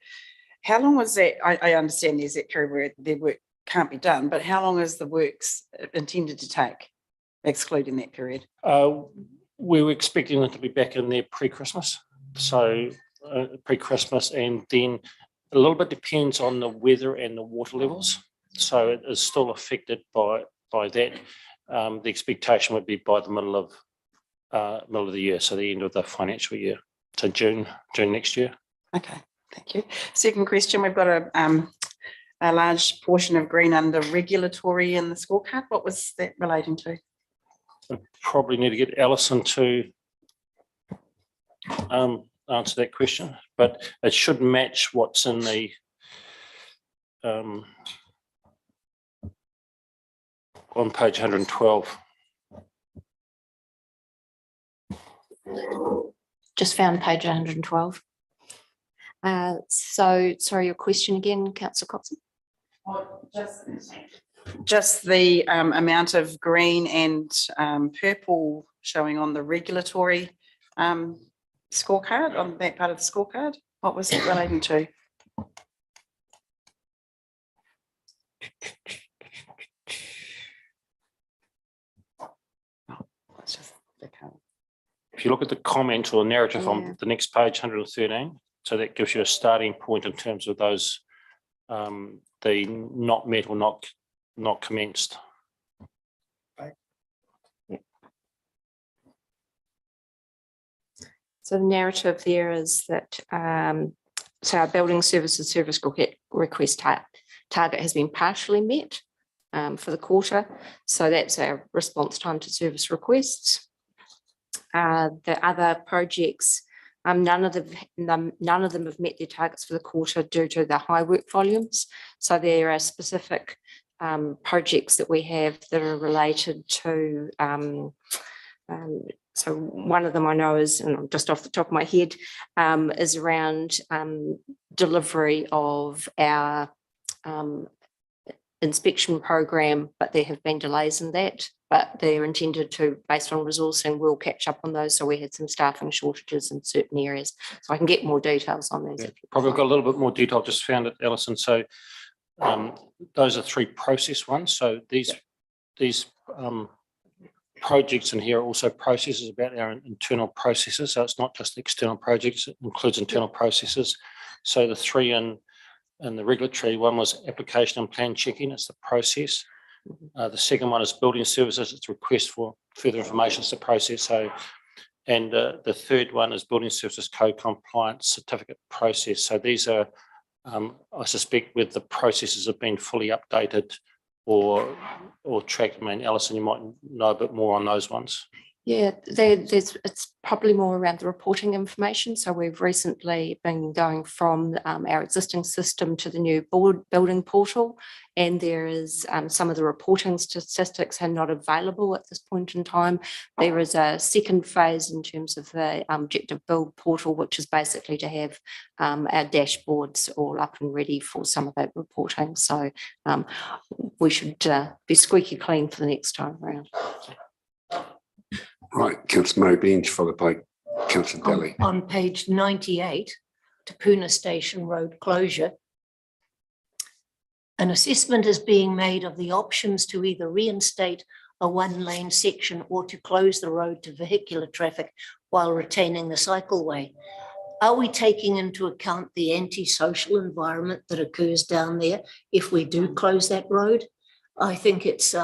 how long was that? I understand there's that period where their work can't be done, but how long is the works intended to take, excluding that period? We were expecting them to be back in there pre-Christmas. So pre-Christmas, and then a little bit depends on the weather and the water levels. So it is still affected by that. The expectation would be by the middle of the year, so the end of the financial year, so June next year. Okay, thank you. Second question, we've got a large portion of green under regulatory in the scorecard. What was that relating to? I probably need to get Alison to answer that question, but it should match what's in the on page 112. Just found page 112. So, sorry, your question again, Councillor Coxon? Just the amount of green and purple showing on the regulatory scorecard, on that part of the scorecard. What was it relating to? If you look at the comment or narrative on the next page, 113, so that gives you a starting point in terms of those, the not met or not commenced. So the narrative there is that so our building services service request target has been partially met for the quarter. So that's our response time to service requests. The other projects, none of them have met their targets for the quarter due to the high work volumes. So there are specific projects that we have that are related to so one of them I know is, and just off the top of my head, is around delivery of our inspection program, but there have been delays in that, but they're intended to, based on resourcing, we'll catch up on those. So we had some staffing shortages in certain areas. So I can get more details on those. Yeah, probably got a little bit more detail, just found it, Alison. So those are 3 process ones. So these projects in here are also processes about our internal processes. So it's not just external projects, it includes internal processes. So the three in the regulatory one was application and plan checking, it's the process. The second one is building services, it's request for further information, it's the process. So, and the third one is building services code compliance certificate process. So these are, I suspect, with the processes have been fully updated or tracked. I mean, Alison, you might know a bit more on those ones. Yeah, it's probably more around the reporting information. So we've recently been going from our existing system to the new building portal, and there is some of the reporting statistics are not available at this point in time. There is a second phase in terms of the objective build portal, which is basically to have our dashboards all up and ready for some of that reporting. So we should be squeaky clean for the next time around. Right, Councillor Murray Bench, followed by Councillor Daly. On page 98, Te Puna Station Road closure, an assessment is being made of the options to either reinstate a one-lane section or to close the road to vehicular traffic while retaining the cycleway. Are we taking into account the antisocial environment that occurs down there if we do close that road? I think it's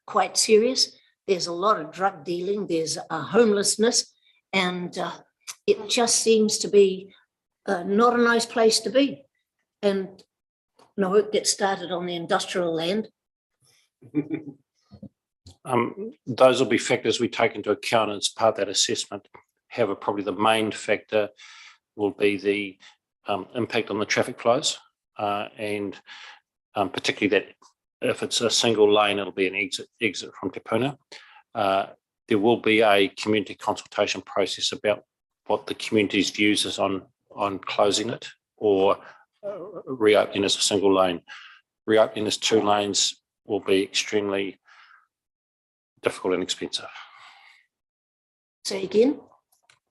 quite serious. There's a lot of drug dealing, there's homelessness, and it just seems to be not a nice place to be. And no, it gets started on the industrial land. Those will be factors we take into account as part of that assessment. However, probably the main factor will be the impact on the traffic flows, and particularly that if it's a single lane, it'll be an exit from Te Puna. There will be a community consultation process about what the community's views is on closing it or reopening as a single lane. Reopening as two lanes will be extremely difficult and expensive. Say again?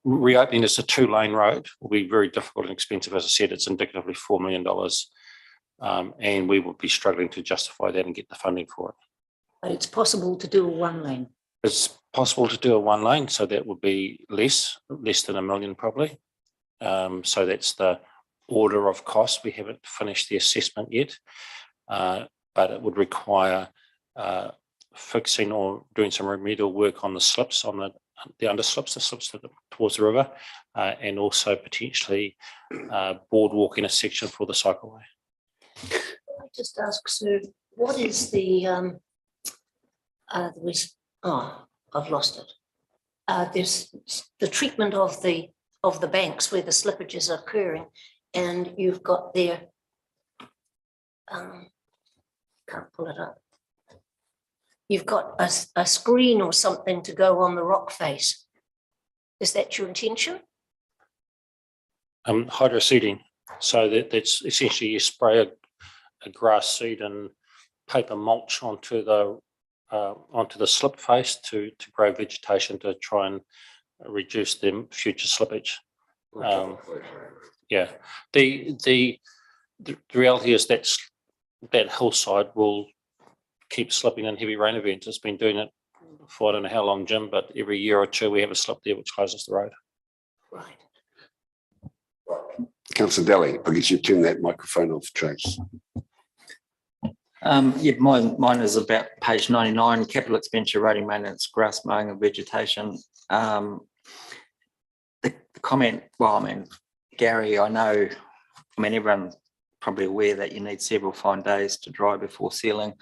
Reopening as a two-lane road will be very difficult and expensive. As I said, it's indicatively $4 million. And we will be struggling to justify that and get the funding for it. But it's possible to do a one lane. It's possible to do a one lane, so that would be less than $1 million probably. So that's the order of cost. We haven't finished the assessment yet, but it would require fixing or doing some remedial work on the slips, on the underslips, the slips towards the river, and also potentially boardwalking a section for the cycleway. I just ask, Sir, what is the I've lost it. There's the treatment of the banks where the slippages are occurring, and you've got there, can't pull it up. You've got a screen or something to go on the rock face. Is that your intention? Hydroseeding. So that's essentially you spray a grass seed and paper mulch onto the slip face to grow vegetation to try and reduce the future slippage. Yeah, the reality is that hillside will keep slipping in heavy rain events. It's been doing it for I don't know how long, Jim, but every year or two we have a slip there which closes the road. Right. Councillor Daly, I guess you turn that microphone off, Trace. Yeah, mine is about page 99, capital expenditure, roading maintenance, grass mowing and vegetation. The comment, well, I mean, Gary, I know, I mean, everyone's probably aware that you need several fine days to dry before sealing.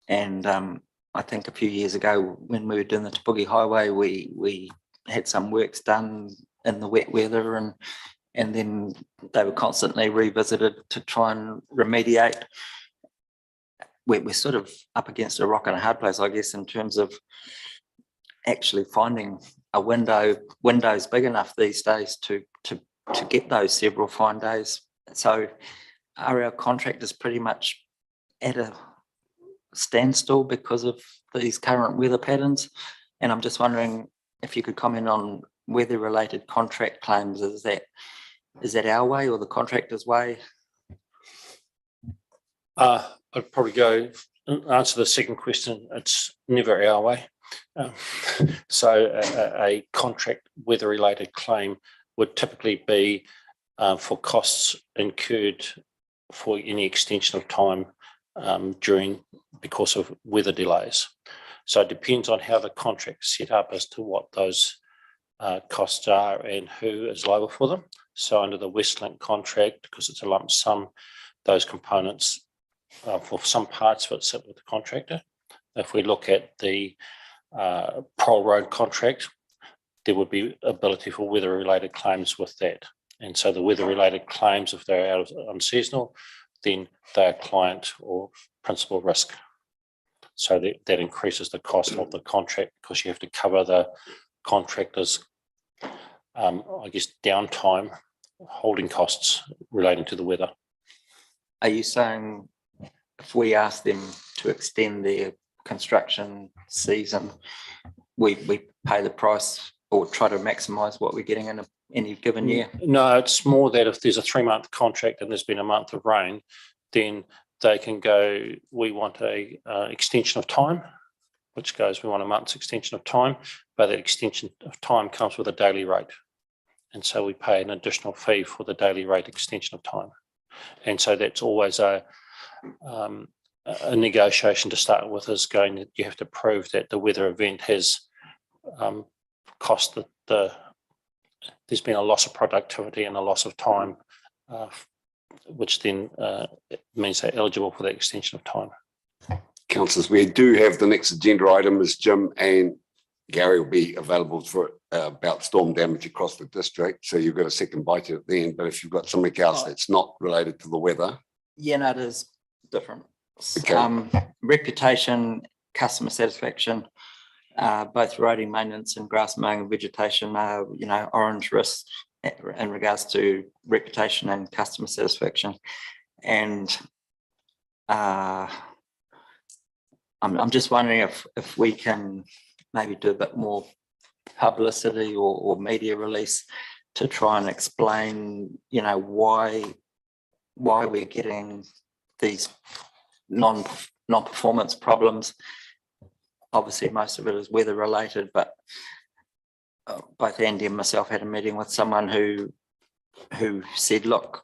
And I think a few years ago when we were doing the Te Puke Highway, we had some works done in the wet weather and then they were constantly revisited to try and remediate. We're sort of up against a rock and a hard place, I guess, in terms of actually finding a windows big enough these days to get those several fine days. So are our contractors pretty much at a standstill because of these current weather patterns? And I'm just wondering if you could comment on weather-related contract claims. Is that our way or the contractor's way? I'd probably go answer the second question. It's never our way. So a contract weather-related claim would typically be for costs incurred for any extension of time because of weather delays. So it depends on how the contract's set up as to what those costs are and who is liable for them. So under the Westlink contract, because it's a lump sum, those components for some parts of it sit with the contractor. If we look at the Prol Road contract, there would be ability for weather-related claims with that. And so the weather-related claims, if they're out of unseasonal, then they're client or principal risk. So that increases the cost of the contract because you have to cover the contractor's, I guess, downtime, holding costs relating to the weather. Are you saying if we ask them to extend their construction season, we pay the price or try to maximise what we're getting in any given year? No, it's more that if there's a 3-month contract and there's been a month of rain, then they can go, we want a extension of time, which goes, we want a month's extension of time, but that extension of time comes with a daily rate. And so we pay an additional fee for the daily rate extension of time. And so that's always a negotiation to start with, is going that you have to prove that the weather event has cost there's been a loss of productivity and a loss of time, which then means they're eligible for the extension of time. Councillors, we do have the next agenda item is Jim and Gary will be available for about storm damage across the district. So you've got a second bite at the end, but if you've got something else that's not related to the weather. Yeah, no, it is different. Okay. Reputation, customer satisfaction, both roading maintenance and grass mowing and vegetation are, orange risks in regards to reputation and customer satisfaction. And I'm just wondering if we can maybe do a bit more publicity or media release to try and explain, why we're getting these non-performance problems. Obviously, most of it is weather related, but both Andy and myself had a meeting with someone who said, look,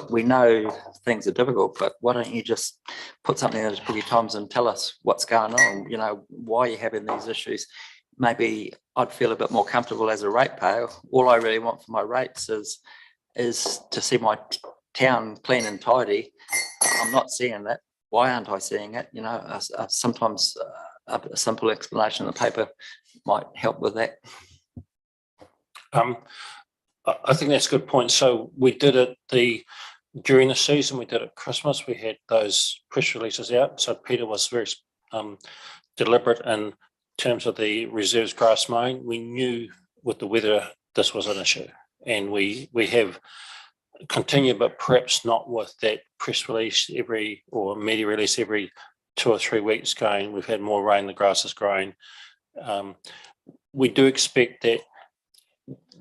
we know things are difficult, but why don't you just put something in the Boogie Times and tell us what's going on, why you're having these issues. Maybe I'd feel a bit more comfortable as a ratepayer. All I really want for my rates is to see my town clean and tidy. I'm not seeing that. Why aren't I seeing it? Sometimes a simple explanation in the paper might help with that. I think that's a good point. So we did it during the season, we did it at Christmas, we had those press releases out. So Peter was very deliberate in terms of the reserves grass mowing. We knew with the weather this was an issue, and we have continued, but perhaps not with that press release or media release every 2 or 3 weeks going, we've had more rain, the grass is growing. We do expect that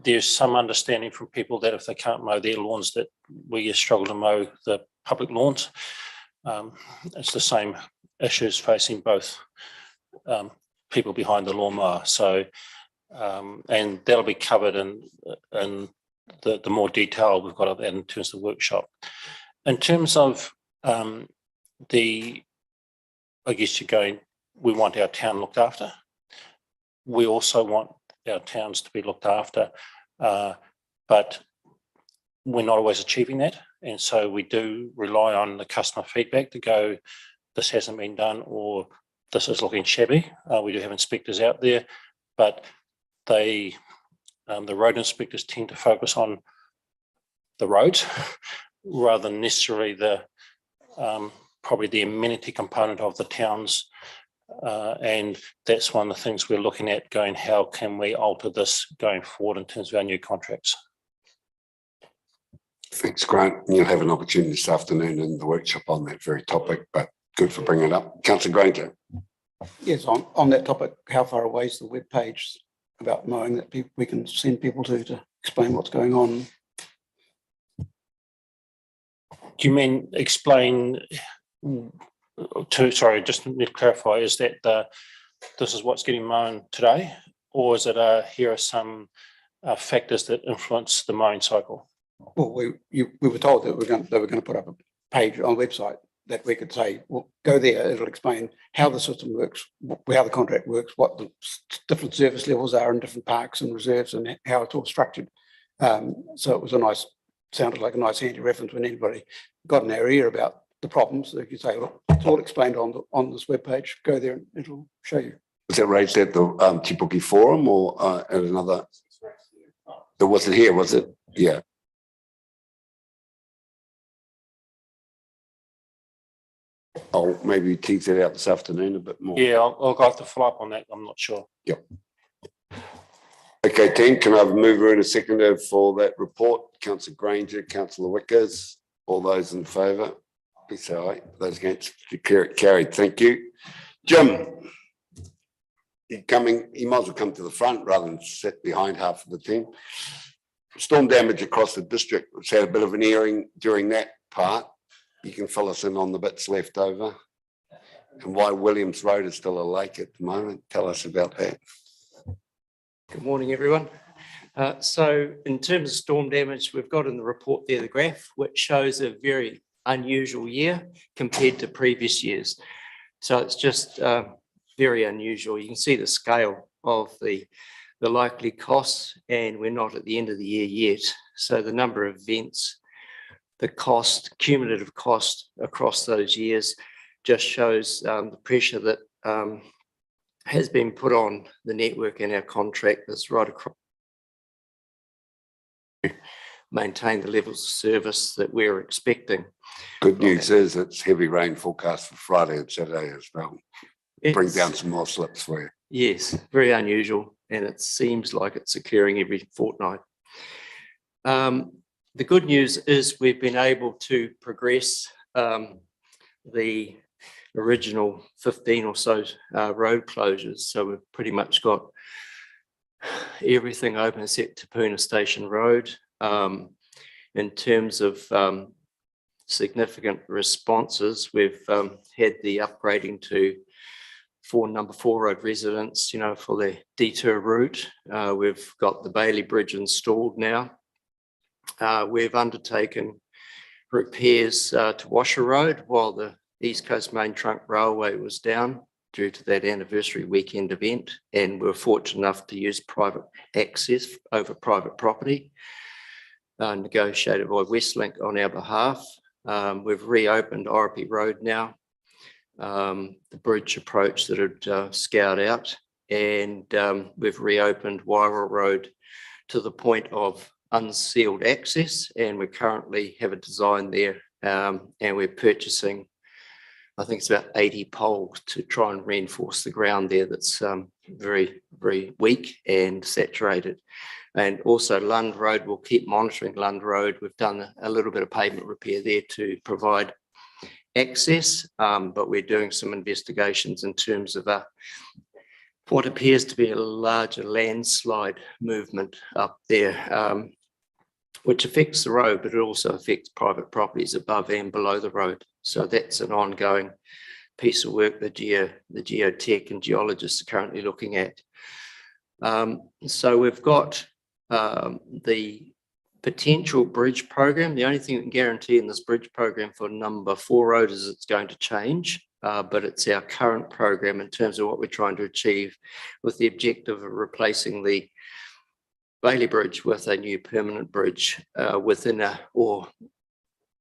there's some understanding from people that if they can't mow their lawns, that we struggle to mow the public lawns. It's the same issues facing both people behind the lawnmower. So, and that'll be covered in the more detail we've got of that in terms of the workshop. In terms of I guess you're going, we want our town looked after. We also want our towns to be looked after, but we're not always achieving that. And so we do rely on the customer feedback to go, this hasn't been done, or this is looking shabby. We do have inspectors out there, but the road inspectors tend to focus on the roads rather than necessarily probably the amenity component of the towns. And that's one of the things we're looking at, going, how can we alter this going forward in terms of our new contracts? Thanks, Grant. You'll have an opportunity this afternoon in the workshop on that very topic, but good for bringing it up. Councillor Granger. Yes, on that topic, how far away is the webpage about mowing that we can send people to explain what's going on? Do you mean explain sorry, just need to clarify, is that this is what's getting mown today? Or is it here are some factors that influence the mowing cycle? Well, we were told that they were going to put up a page on the website that we could say, well, go there, it'll explain how the system works, how the contract works, what the different service levels are in different parks and reserves and how it's all structured. So it was sounded like a nice handy reference when anybody got in our ear about the problems. They could say, look, it's all explained on this webpage, go there and it'll show you. Was it raised at the Te Puke Forum or at another? Was it here? Was it? Yeah. I'll maybe tease it out this afternoon a bit more. Yeah, I'll have to follow up on that. I'm not sure. Yep. Okay, team, can I have a mover and a seconder for that report? Councillor Granger, Councillor Wickers, all those in favour? Please say aye. Those against, declare it carried. Thank you. Jim, you might as well come to the front rather than sit behind half of the team. Storm damage across the district. We've had a bit of an hearing during that part. You can fill us in on the bits left over and why Williams Road is still a lake at the moment. Tell us about that. Good morning, everyone. So in terms of storm damage, we've got in the report there the graph, which shows a very unusual year compared to previous years. So it's just very unusual. You can see the scale of the likely costs, and we're not at the end of the year yet. So the number of events, the cost, cumulative cost across those years just shows the pressure that has been put on the network and our contractors right across to maintain the levels of service that we're expecting. Good news is it's heavy rain forecast for Friday and Saturday as well. Bring down some more slips for you. Yes, very unusual, and it seems like it's occurring every fortnight. The good news is we've been able to progress the original 15 or so road closures. So we've pretty much got everything open except Te Puna Station Road. In terms of significant responses, we've had the upgrading for number 4 road residents, for the detour route. We've got the Bailey Bridge installed now. We've undertaken repairs to Washer Road while the East Coast Main Trunk Railway was down due to that anniversary weekend event, and we're fortunate enough to use private access over private property, negotiated by Westlink on our behalf. We've reopened Oropi Road now, the bridge approach that had scoured out, and we've reopened Wairau Road to the point of unsealed access, and we currently have a design there, and we're purchasing, I think it's about 80 poles to try and reinforce the ground there that's very, very weak and saturated. And also Lund Road, we'll keep monitoring Lund Road. We've done a little bit of pavement repair there to provide access, but we're doing some investigations in terms of what appears to be a larger landslide movement up there, which affects the road, but it also affects private properties above and below the road. So that's an ongoing piece of work that the geotech and geologists are currently looking at. So we've got the potential bridge program. The only thing we can guarantee in this bridge program for number 4 road is it's going to change, but it's our current program in terms of what we're trying to achieve, with the objective of replacing the Bailey Bridge with a new permanent bridge within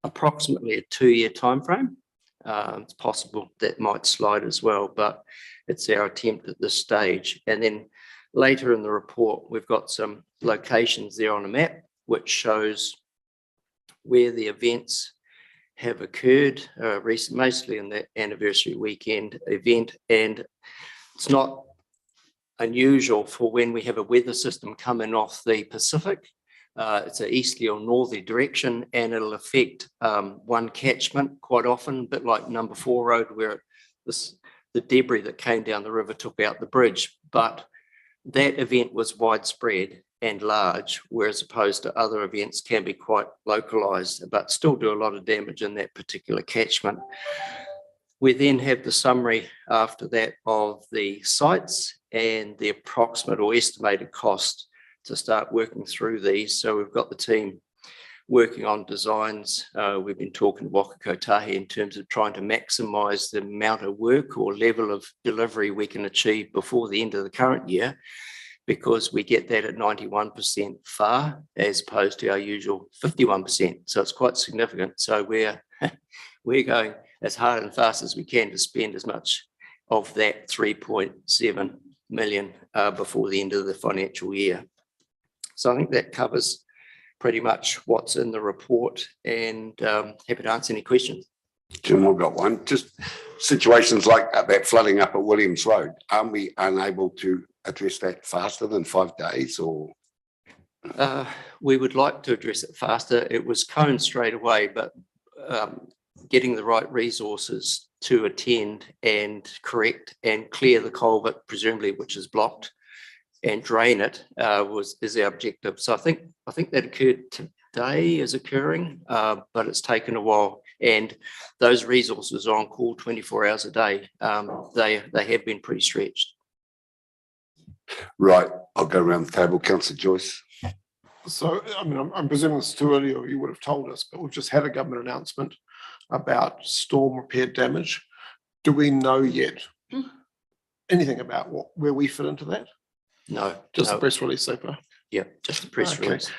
approximately a 2-year timeframe. It's possible that might slide as well, but it's our attempt at this stage. And then later in the report, we've got some locations there on a map which shows where the events have occurred, mostly in that anniversary weekend event. And it's not unusual for when we have a weather system coming off the Pacific. It's an easterly or northerly direction, and it'll affect one catchment quite often, a bit like number 4 road, where the debris that came down the river took out the bridge. But that event was widespread and large, whereas opposed to other events can be quite localized, but still do a lot of damage in that particular catchment. We then have the summary after that of the sites and the approximate or estimated cost to start working through these. So we've got the team working on designs. We've been talking to Waka Kotahi in terms of trying to maximise the amount of work or level of delivery we can achieve before the end of the current year, because we get that at 91% FAR as opposed to our usual 51%. So it's quite significant. So we're going as hard and fast as we can to spend as much of that 3.7 million before the end of the financial year. So I think that covers pretty much what's in the report, and happy to answer any questions. Jim, I've got one. Just situations like that flooding up at Williams Road, aren't we unable to address that faster than 5 days, or? We would like to address it faster. It was coned straight away, but getting the right resources to attend and correct and clear the culvert, presumably which is blocked, and drain it is our objective. So I think that occurred today, is occurring, but it's taken a while. And those resources are on call 24 hours a day. They have been pretty stretched. Right, I'll go around the table. Councillor Joyce. So, I mean, I'm presuming it's too early, or you would have told us, but we've just had a government announcement about storm repair damage. Do we know yet anything about where we fit into that? No. Just no. the press release so far? Yeah, just the press Okay. release.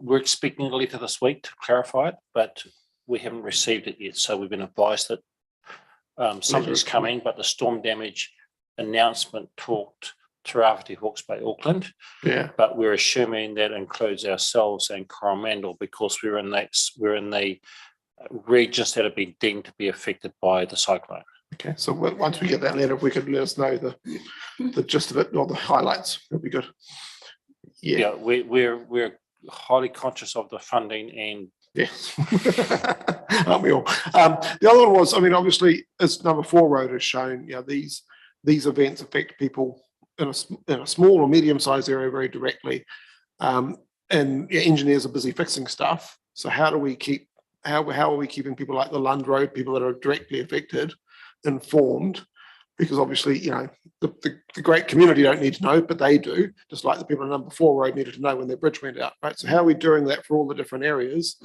We're expecting a letter this week to clarify it, but we haven't received it yet. So we've been advised that something's coming, but the storm damage announcement talked to Rawhiti, Hawke's Bay, Auckland. Yeah. But we're assuming that includes ourselves and Coromandel, because we're in the regions that have been deemed to be affected by the cyclone. Okay, so once we get that letter, if we could let us know the gist of it or the highlights, that'd be good. Yeah, we're highly conscious of the funding and yes, aren't we all? The other one was, I mean, obviously, as number 4 road has shown, these events affect people in a small or medium-sized area very directly, and engineers are busy fixing stuff. So how are we keeping people like the Lund Road, people that are directly affected, informed? Because obviously, the great community don't need to know, but they do, just like the people on number 4 road needed to know when their bridge went out, right? So how are we doing that for all the different areas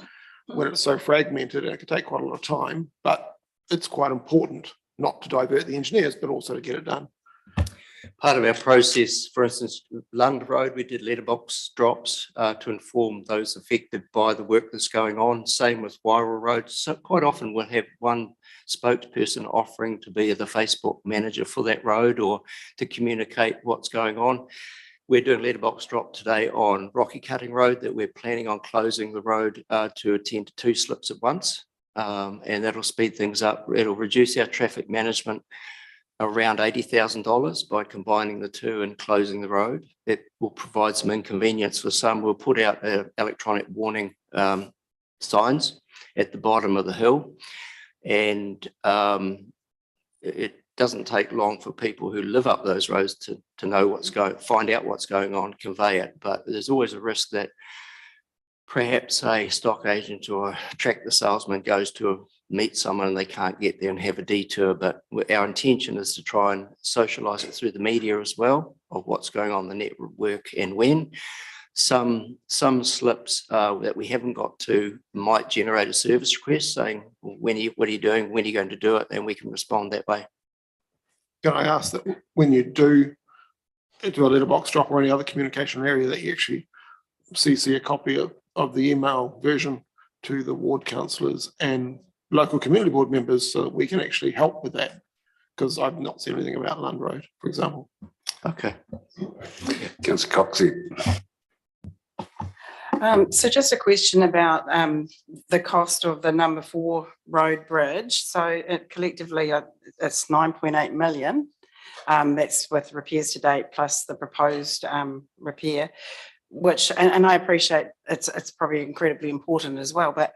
when it's so fragmented, and it could take quite a lot of time, but it's quite important not to divert the engineers, but also to get it done. Part of our process, for instance, Lund Road, we did letterbox drops to inform those affected by the work that's going on. Same with Wairua Road. So quite often we'll have one spokesperson offering to be the Facebook manager for that road or to communicate what's going on. We're doing letterbox drop today on Rocky Cutting Road, that we're planning on closing the road to attend to 2 slips at once. And that'll speed things up. It'll reduce our traffic management around $80,000 by combining the 2 and closing the road. It will provide some inconvenience for some. We'll put out electronic warning signs at the bottom of the hill, and it doesn't take long for people who live up those roads to know find out what's going on, convey it. But there's always a risk that perhaps a stock agent or a tractor salesman goes to meet someone and they can't get there and have a detour. But our intention is to try and socialise it through the media as well, of what's going on in the network and when. Some slips that we haven't got to might generate a service request saying, what are you doing? When are you going to do it? And we can respond that way. Can I ask that when you do a letterbox drop or any other communication area, that you actually CC a copy of the email version to the ward councillors and local community board members, so that we can actually help with that? Because I've not seen anything about Lund Road, for example. Okay. Councillor Coxie. So just a question about the cost of the number 4 road bridge. So it collectively it's 9.8 million. That's with repairs to date plus the proposed repair, which, and I appreciate it's probably incredibly important as well, but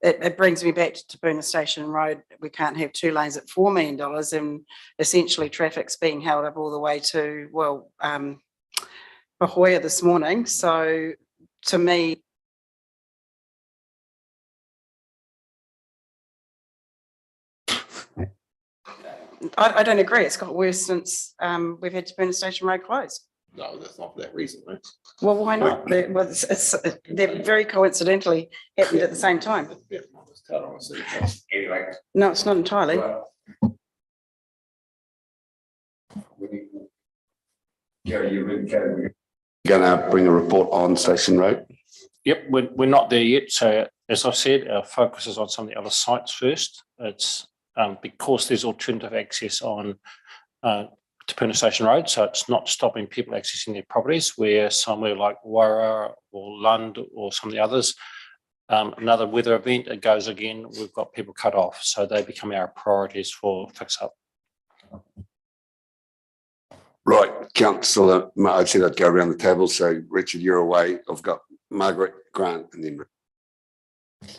it brings me back to Boona Station Road. We can't have 2 lanes at $4 million, and essentially traffic's being held up all the way to, Pahoja this morning. So to me, I don't agree. It's got worse since we've had Spooner Station Road closed. No, that's not for that reason, mate. Well, why not? Well, they're very coincidentally happened at the same time. Anyway. No, it's not entirely. Gonna bring a report on Station Road. Yep, we're not there yet. So as I said, our focus is on some of the other sites first. It's because there's alternative access on to Puna Station Road, so it's not stopping people accessing their properties, where somewhere like Wara or Lund or some of the others, another weather event, it goes again, we've got people cut off. So they become our priorities for fix up. Right, councillor, I said I'd go around the table. So Richard, you're away. I've got Margaret, Grant, and then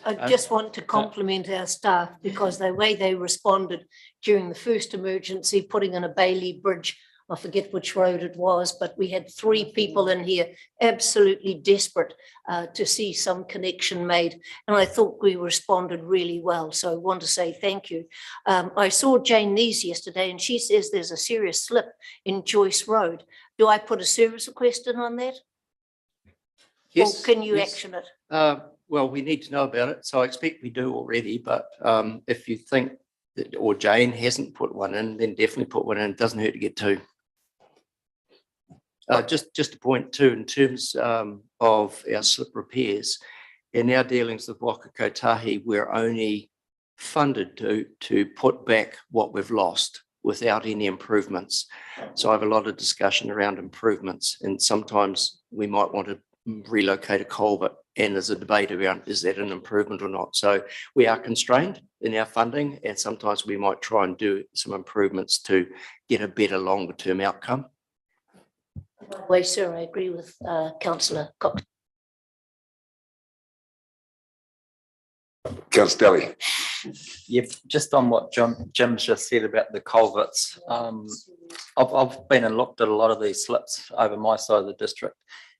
I just want to compliment our staff because the way they responded during the first emergency, putting in a Bailey Bridge, I forget which road it was, but we had 3 people in here absolutely desperate to see some connection made. And I thought we responded really well. So I want to say thank you. I saw Jane Nees yesterday and she says there's a serious slip in Joyce Road. Do I put a service request in on that? Yes. Or can you yes. action it? Well, we need to know about it, so I expect we do already, but if you think that, or Jane hasn't put one in, then definitely put one in. It doesn't hurt to get 2. Just a point too, in terms of our slip repairs, in our dealings with Waka Kotahi, we're only funded to put back what we've lost without any improvements. So I have a lot of discussion around improvements, and sometimes we might want to relocate a culvert, and there's a debate around is that an improvement or not. So we are constrained in our funding, and sometimes we might try and do some improvements to get a better longer term outcome. Well, sir, I agree with Councillor Cox. Councillor Daly. Yeah, just on what Jim's just said about the culverts. I've been and looked at a lot of these slips over my side of the district,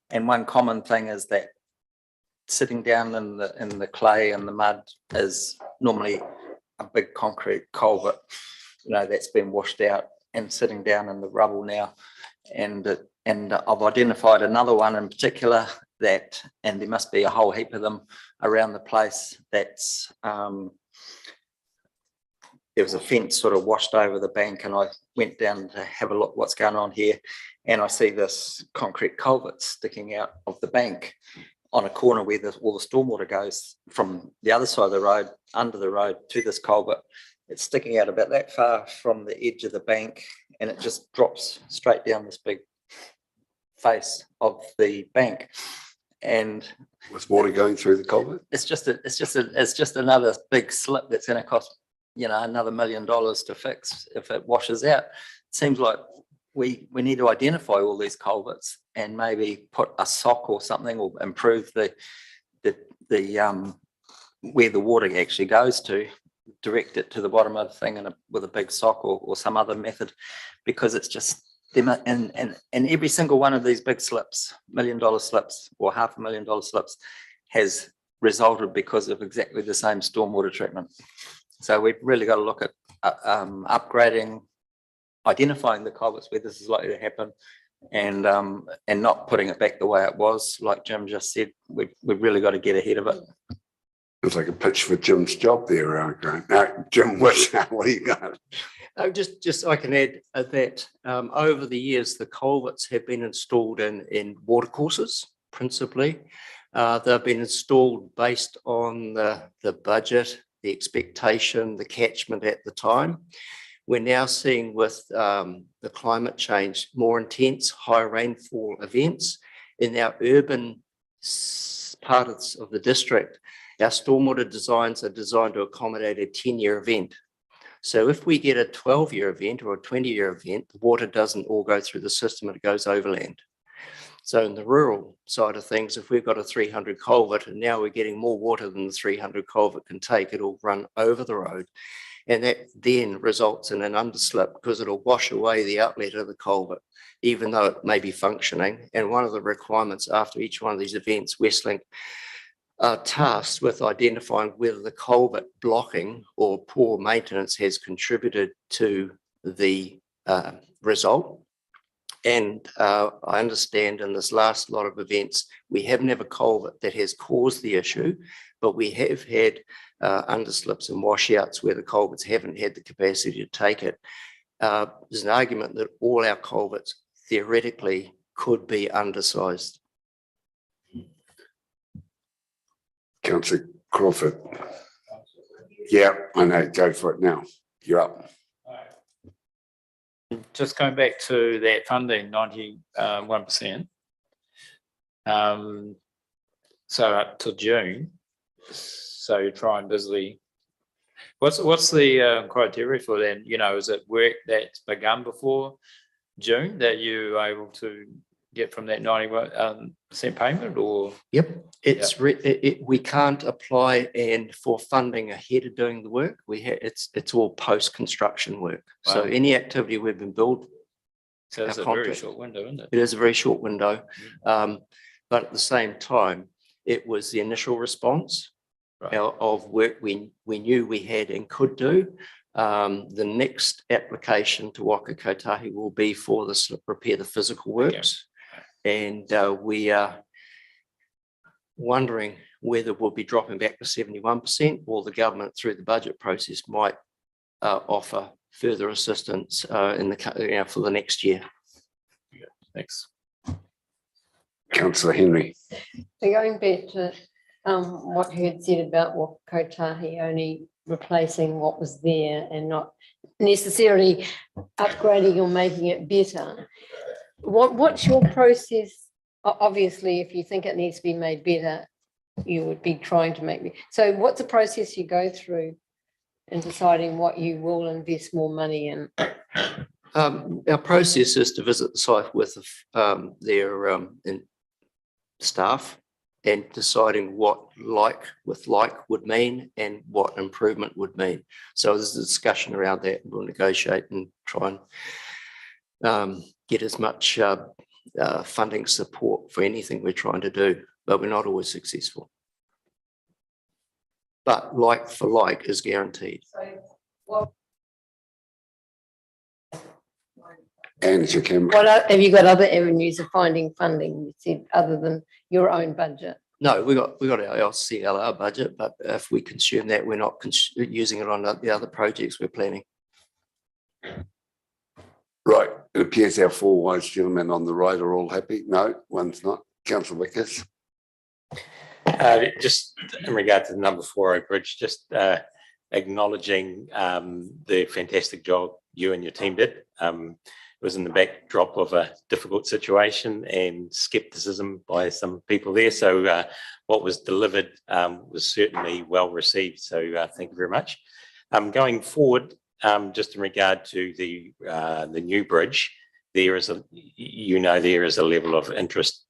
and one common thing is that sitting down in the clay and the mud is normally a big concrete culvert, that's been washed out and sitting down in the rubble now. And I've identified another one in particular that, and there must be a whole heap of them around the place, that's there was a fence sort of washed over the bank, and I went down to have a look what's going on here, and I see this concrete culvert sticking out of the bank on a corner where all the stormwater goes from the other side of the road, under the road to this culvert. It's sticking out about that far from the edge of the bank, and it just drops straight down this big face of the bank. And with water going through the culvert, it's just another big slip that's going to cost another $1 million to fix if it washes out. It seems like we need to identify all these culverts and maybe put a sock or something, or improve the where the water actually goes to, direct it to the bottom of the thing with a big sock or some other method, because it's just them. And every single one of these big slips, $1 million slips or $500,000 slips, has resulted because of exactly the same stormwater treatment. So we've really got to look at upgrading, identifying the culverts where this is likely to happen, and not putting it back the way it was. Like Jim just said, we've really got to get ahead of it. It's like a pitch for Jim's job there, Grant. Now, Jim, what do you got? Just I can add that over the years, the culverts have been installed in watercourses principally. They've been installed based on the budget, the expectation, the catchment at the time. We're now seeing with the climate change, more intense, high rainfall events in our urban parts of the district. Our stormwater designs are designed to accommodate a 10-year event. So if we get a 12-year event or a 20-year event, the water doesn't all go through the system, it goes overland. So in the rural side of things, if we've got a 300 culvert and now we're getting more water than the 300 culvert can take, it'll run over the road. And that then results in an underslip because it'll wash away the outlet of the culvert, even though it may be functioning. And one of the requirements after each one of these events, Westlink are tasked with identifying whether the culvert blocking or poor maintenance has contributed to the result. And I understand in this last lot of events, we haven't had a culvert that has caused the issue, but we have had underslips and washouts where the culverts haven't had the capacity to take it. There's an argument that all our culverts theoretically could be undersized. Councillor Crawford. Yeah, I know. Go for it now. You're up. Just going back to that funding, 91%. So up to June. So you try and busily. What's the criteria for that? You know, is it work that's begun before June that you are able to get from that 91% payment, or? Yep, it's we can't apply and for funding ahead of doing the work. It's all post-construction work. So Wow. any activity we've been built. So it's a very short window, isn't it? It is a very short window, but at the same time, it was the initial response of work we knew we had and could do. The next application to Waka Kotahi will be for the slip repair, the physical works. And we are wondering whether we'll be dropping back to 71% or the government through the budget process might offer further assistance in the for the next year. Thanks. Councillor Henry. So going back to what you had said about Waka Kotahi only replacing what was there and not necessarily upgrading or making it better. What's your process? Obviously, if you think it needs to be made better, you would be trying to make it. So what's the process you go through in deciding what you will invest more money in? Our process is to visit the site with their staff and deciding what like would mean and what improvement would mean. So there's a discussion around that. We'll negotiate and try and get as much funding support for anything we're trying to do, but we're not always successful. But like for like is guaranteed. And your camera. Have you got other avenues of finding funding, you said, other than your own budget? No, we got our LCLR budget, but if we consume that, we're not using it on the other projects we're planning. Right, it appears our four wise gentlemen on the right are all happy. No, one's not. Councillor Wickers. Just in regard to the number 4 bridge, just acknowledging the fantastic job you and your team did. It was in the backdrop of a difficult situation and skepticism by some people there. So what was delivered was certainly well received. So thank you very much. Going forward, just in regard to the new bridge, there is a level of interest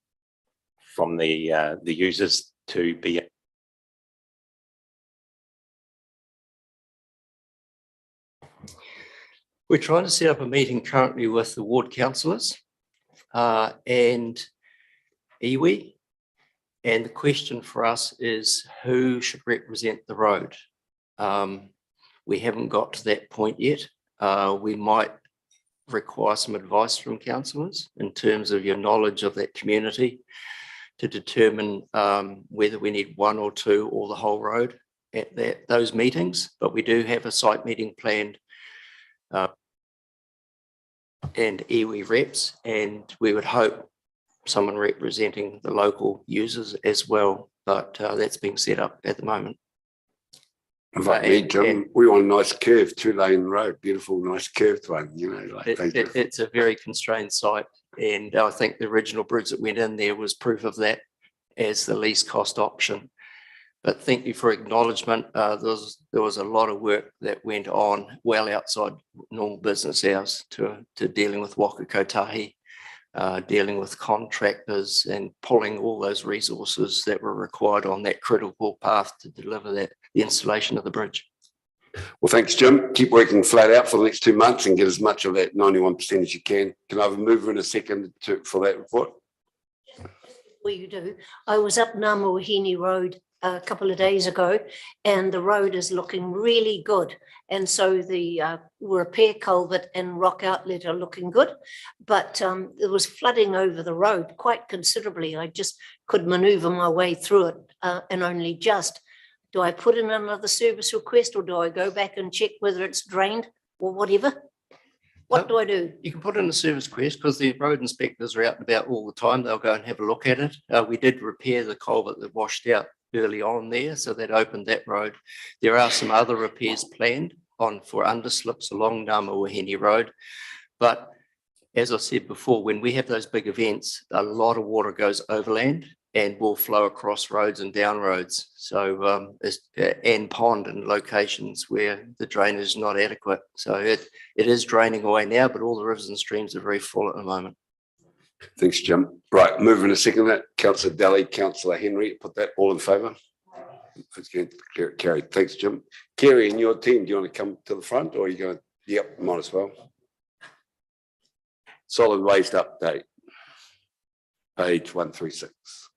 from the users to be. We're trying to set up a meeting currently with the ward councillors and iwi. And the question for us is who should represent the road? We haven't got to that point yet. We might require some advice from councillors in terms of your knowledge of that community to determine whether we need 1 or 2 or the whole road at those meetings. But we do have a site meeting planned and iwi reps, and we would hope someone representing the local users as well, but that's being set up at the moment. Like me, Jim, we want a nice curved 2-lane road, beautiful, nice curved one, you know. Like It's a very constrained site, and I think the original bridge that went in there was proof of that as the least cost option. But thank you for acknowledgement. There was a lot of work that went on well outside normal business hours to dealing with Waka Kotahi, dealing with contractors and pulling all those resources that were required on that critical path to deliver the installation of the bridge. Well, thanks, Jim. Keep working flat out for the next 2 months and get as much of that 91% as you can. Can I have a mover in a second for that report? Well, you do. I was up Ngā Mawahine Road a couple of days ago, and the road is looking really good. And so the repair culvert and rock outlet are looking good, but there was flooding over the road quite considerably. I just could maneuver my way through it, and only just. Do I put in another service request, or do I go back and check whether it's drained or whatever? What do I do? You can put in a service request because the road inspectors are out and about all the time. They'll go and have a look at it. We did repair the culvert that washed out early on there, so that opened that road. There are some other repairs planned for underslips along Ngāmawahini Road. But as I said before, when we have those big events, a lot of water goes overland and will flow across roads and down roads. So and pond in locations where the drainage is not adequate. So it is draining away now, but all the rivers and streams are very full at the moment. Thanks, Jim. Right, moving to second that, Councillor Daly, Councillor Henry, put that all in favour. It's carried. Thanks, Jim. Kerry and your team, do you want to come to the front, or are you going? Yep, might as well. Solid waste update. Page 136.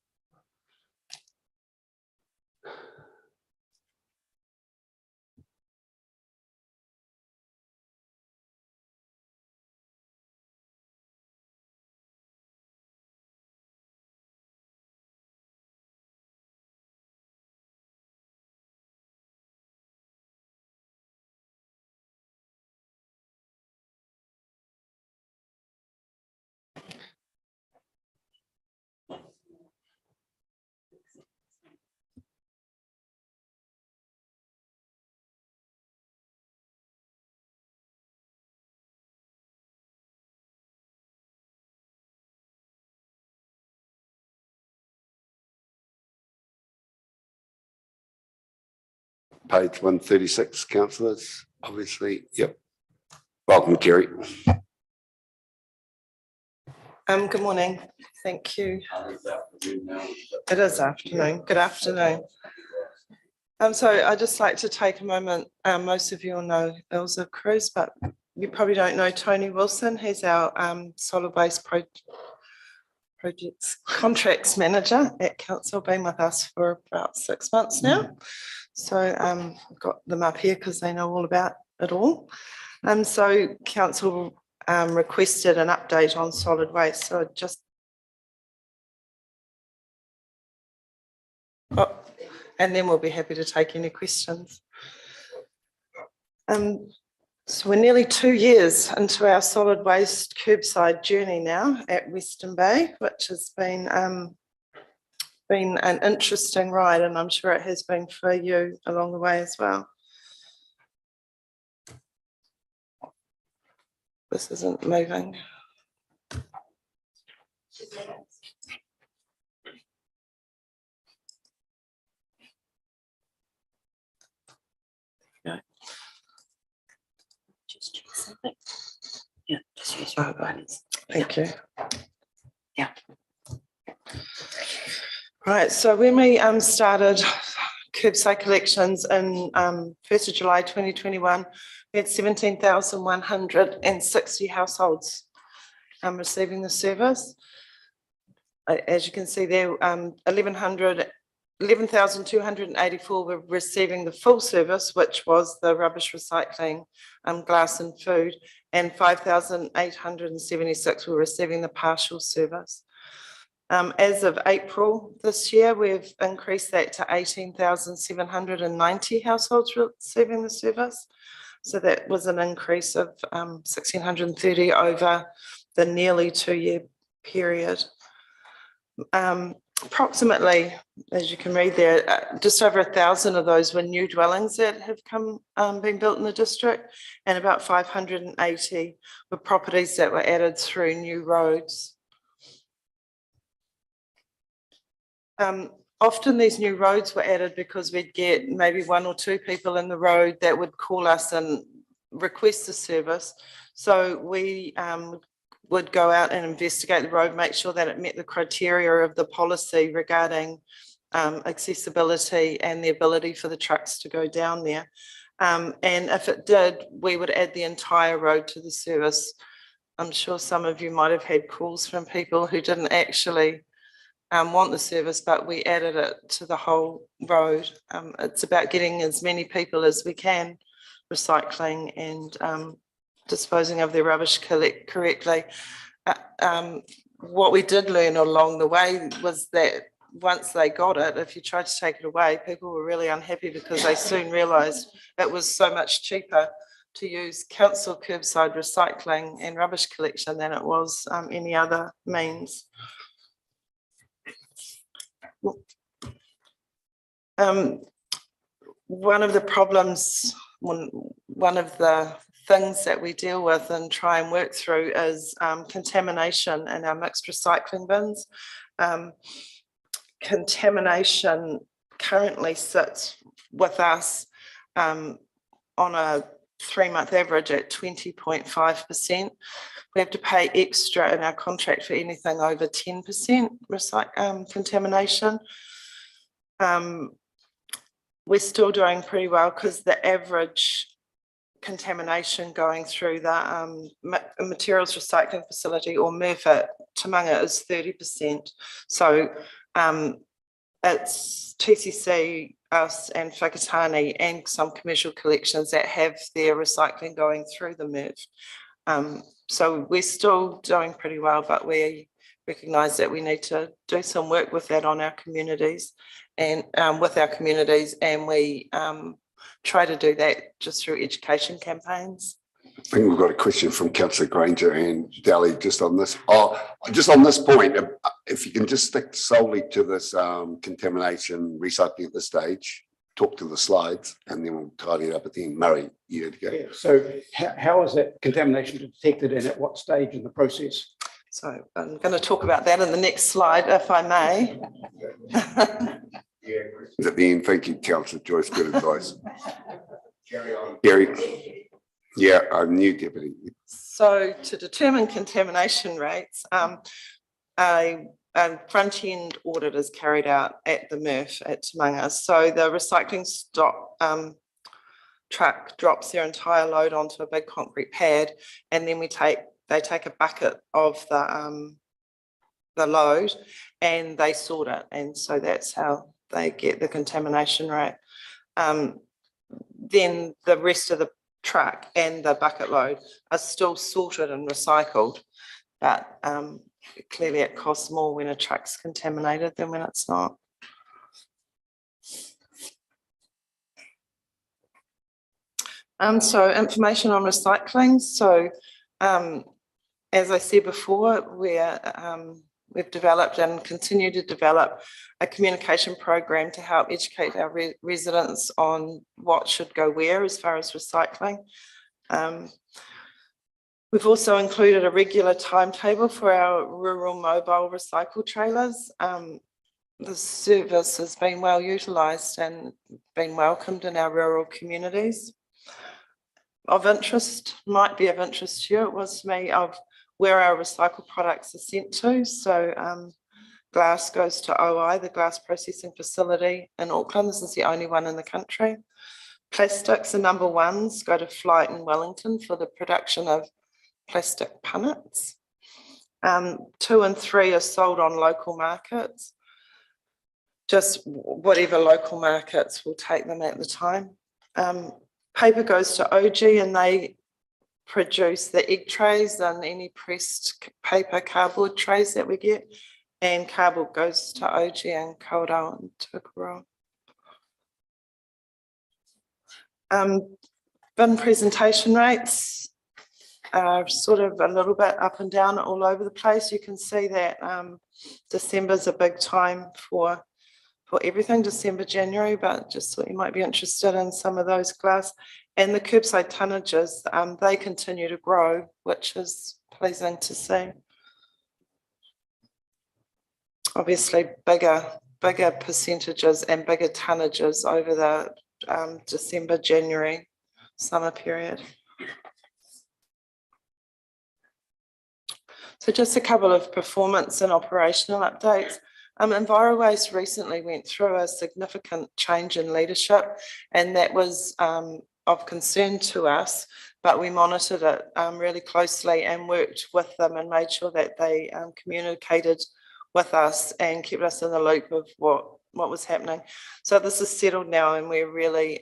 Page 136, councillors, obviously, yep. Welcome, Kerry. Good morning. Thank you. It is afternoon. Good afternoon. So I'd just like to take a moment. Most of you will know Ilza Cruz, but you probably don't know Tony Wilson. He's our solid waste projects contracts manager at council, been with us for about 6 months now. So I've got them up here because they know all about it all. So council requested an update on solid waste. So just and then we'll be happy to take any questions. So we're nearly 2 years into our solid waste curbside journey now at Western Bay, which has been an interesting ride, and I'm sure it has been for you along the way as well. This isn't moving. Yeah. Just check something. Yeah, just use your buttons. Thank you. Yeah. Right, so when we started curbside collections in 1st of July 2021, we had 17,160 households receiving the service. As you can see there, 11,284 were receiving the full service, which was the rubbish recycling, glass and food, and 5,876 were receiving the partial service. As of April this year, we've increased that to 18,790 households receiving the service. So that was an increase of 1,630 over the nearly 2-year period. Approximately, as you can read there, just over 1,000 of those were new dwellings that have been built in the district, and about 580 were properties that were added through new roads. Often these new roads were added because we'd get maybe 1 or 2 people in the road that would call us and request the service. So we would go out and investigate the road, make sure that it met the criteria of the policy regarding accessibility and the ability for the trucks to go down there. And if it did, we would add the entire road to the service. I'm sure some of you might have had calls from people who didn't actually want the service, but we added it to the whole road. It's about getting as many people as we can recycling and disposing of their rubbish correctly. What we did learn along the way was that once they got it, if you tried to take it away, people were really unhappy because they soon realised it was so much cheaper to use council curbside recycling and rubbish collection than it was any other means. One of the problems, one of the things that we deal with and try and work through is contamination in our mixed recycling bins. Contamination currently sits with us on a 3-month average at 20.5%. We have to pay extra in our contract for anything over 10% contamination. We're still doing pretty well because the average contamination going through the materials recycling facility or MRF at Tamanga is 30%. So it's TCC, us and Whakatane and some commercial collections that have their recycling going through the MRF. So we're still doing pretty well, but we recognise that we need to do some work with that on our communities and with our communities, and we try to do that just through education campaigns. I think we've got a question from Councillor Granger and Dally just on this. Just on this point, if you can just stick solely to this contamination recycling at this stage, talk to the slides, and then we'll tidy it up at the end. Murray, you had to go. Yeah, so how is that contamination detected and at what stage in the process? So I'm going to talk about that in the next slide, if I may. Is at the end. Thank you, Councillor Joyce. Good advice. Gary. Yeah, our new deputy. So to determine contamination rates, a front-end audit is carried out at the MRF at Tamanga. So the recycling truck drops their entire load onto a big concrete pad, and then they take a bucket of the load and they sort it, and so that's how they get the contamination rate. Then the rest of the truck and the bucket load are still sorted and recycled, but clearly it costs more when a truck's contaminated than when it's not. So information on recycling. So as I said before, we've developed and continue to develop a communication program to help educate our residents on what should go where as far as recycling. We've also included a regular timetable for our rural mobile recycle trailers. The service has been well utilised and been welcomed in our rural communities. Of interest, might be of interest to you, it was to me, of where our recycled products are sent to. So glass goes to OI, the glass processing facility in Auckland. This is the only one in the country. Plastics, the number ones, go to Flight in Wellington for the production of plastic punnets. 2 and 3 are sold on local markets. Just whatever local markets will take them at the time. Paper goes to OG and they produce the egg trays and any pressed paper cardboard trays that we get, and cardboard goes to OG and Kawerau and Tokoroa. Bin presentation rates are sort of a little bit up and down all over the place. You can see that December's a big time for everything, December, January, but just thought you might be interested in some of those glass. And the curbside tonnages, they continue to grow, which is pleasing to see. Obviously, bigger percentages and bigger tonnages over the December, January summer period. So just a couple of performance and operational updates. EnviroWaste recently went through a significant change in leadership, and that was of concern to us, but we monitored it really closely and worked with them and made sure that they communicated with us and kept us in the loop of what was happening. So this is settled now, and we're really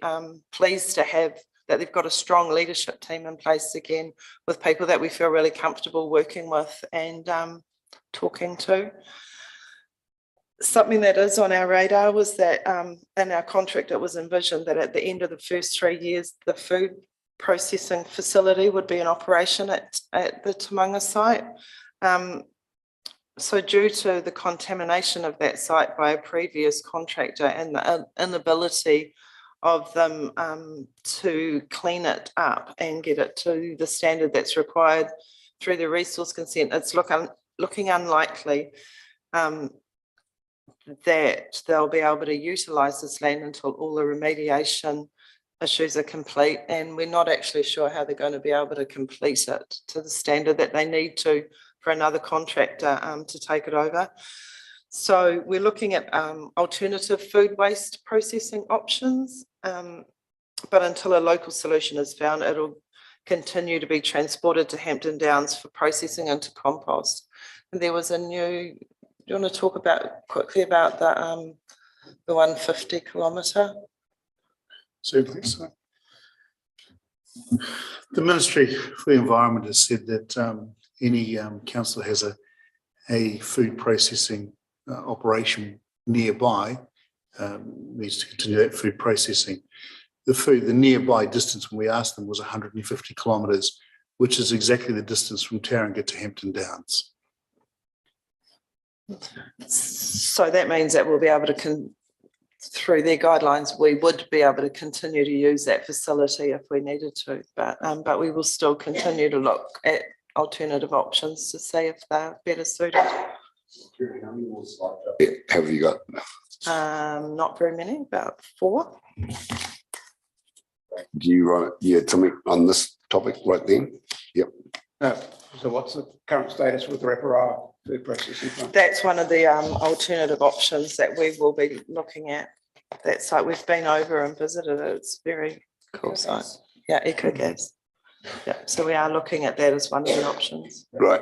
pleased to have that they've got a strong leadership team in place again, with people that we feel really comfortable working with and talking to. Something that is on our radar was that in our contract it was envisioned that at the end of the first 3 years the food processing facility would be in operation at the Tamunga site. So due to the contamination of that site by a previous contractor and the inability of them to clean it up and get it to the standard that's required through the resource consent, it's looking unlikely that they'll be able to utilise this land until all the remediation issues are complete, and we're not actually sure how they're going to be able to complete it to the standard that they need to for another contractor to take it over. So we're looking at alternative food waste processing options, but until a local solution is found, it'll continue to be transported to Hampton Downs for processing into compost. And there was a new, do you want to talk quickly about the 150 kilometre? Certainly so. The Ministry for the Environment has said that any council has a food processing operation nearby needs to continue that food processing. The nearby distance when we asked them was 150 kilometres, which is exactly the distance from Taringa to Hampton Downs. So that means that we'll be able to, through their guidelines, we would be able to continue to use that facility if we needed to, but we will still continue to look at alternative options to see if they're better suited. Have you got? Not very many, about 4. Do you want something on this topic right then? Yep. So what's the current status with the Rapara food processing plant? That's one of the alternative options that we will be looking at. That site, we've been over and visited it. It's very cool site. Yeah, EcoGas. Yeah, so we are looking at that as one of the options. Right.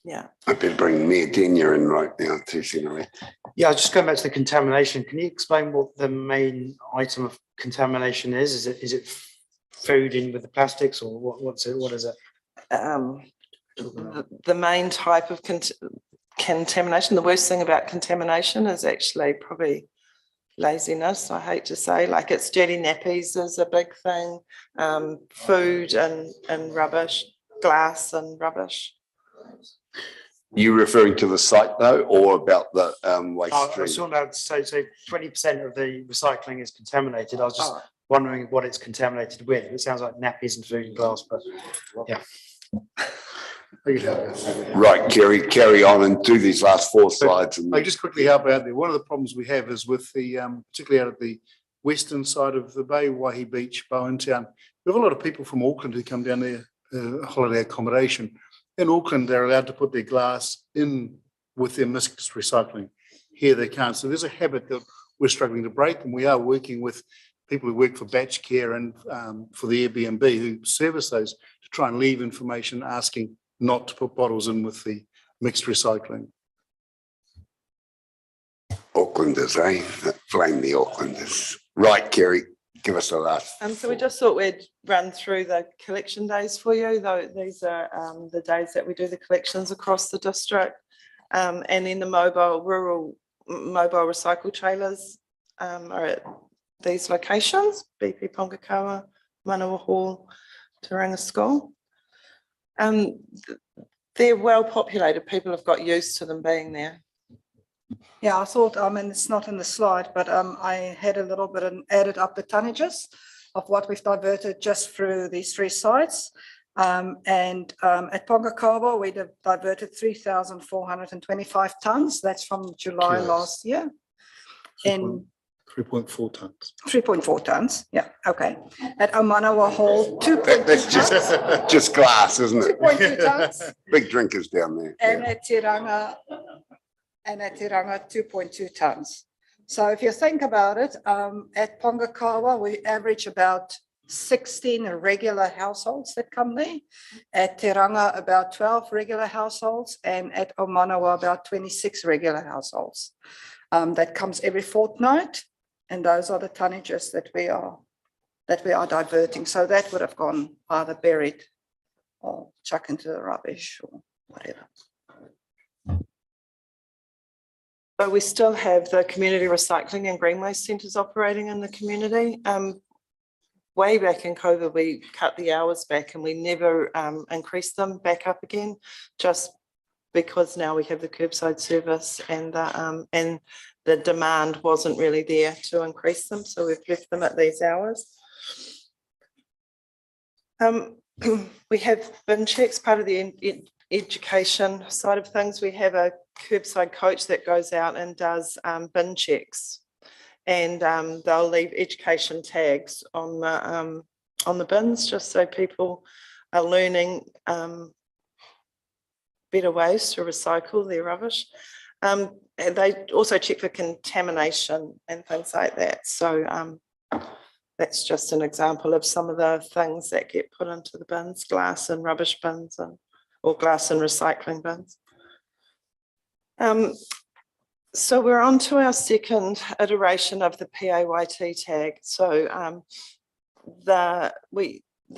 Yeah. I've been bringing Mayor Denia in right now too, Sinead. Yeah, just going back to the contamination. Can you explain what the main item of contamination is? Is it food in with the plastics, or what's it? What is it? The main type of contamination, the worst thing about contamination is actually probably laziness, I hate to say. Like, it's dirty nappies is a big thing, food and rubbish, glass and rubbish. You referring to the site though, or about the waste I stream? saw that, so 20% of the recycling is contaminated. I was just wondering what it's contaminated with. It sounds like nappies and food and glass, but yeah. Right, carry on and do these last 4 slides. And I just quickly help out there. One of the problems we have is with the, particularly out of the western side of the bay, Waihi Beach, Bowen Town, we have a lot of people from Auckland who come down there, holiday accommodation. In Auckland, they're allowed to put their glass in with their mixed recycling. Here they can't. So there's a habit that we're struggling to break, and we are working with people who work for Batch Care and for the Airbnb who service those to try and leave information asking not to put bottles in with the mixed recycling. Aucklanders, eh? Blame the Aucklanders. Right, Kerry, give us the last. So we just thought we'd run through the collection days for you, though these are the days that we do the collections across the district. And then the rural mobile recycle trailers are at these locations: BP Pongakawa, Manawa Hall, Taringa School. They're well populated. People have got used to them being there. Yeah, I thought, and it's not in the slide, but I had a little bit and added up the tonnages of what we've diverted just through these 3 sites. At Pongakawa, we diverted 3,425 tonnes. That's from July last year. And 3.4 tonnes. 3.4 tonnes, yeah, okay. At Omanawa Hall, 2.2 That's tonnes. just glass, isn't it? 2.2 tonnes. Big drinkers down there. And at Tiranga, 2.2 tonnes. So if you think about it, at Pongakawa, we average about 16 regular households that come there. At Te Ranga, about 12 regular households, and at Omanawa, about 26 regular households. That comes every fortnight, and those are the tonnages that we are diverting. So that would have gone either buried or chucked into the rubbish or whatever. But we still have the community recycling and green waste centres operating in the community. Way back in COVID, we cut the hours back and we never increased them back up again, just because now we have the curbside service and the demand wasn't really there to increase them. So we've left them at these hours. We have bin checks, part of the education side of things. We have a curbside coach that goes out and does bin checks, and they'll leave education tags on the bins, just so people are learning better ways to recycle their rubbish. And they also check for contamination and things like that. So that's just an example of some of the things that get put into the bins, glass and rubbish bins, or glass and recycling bins. So we're on to our second iteration of the PAYT tag. So the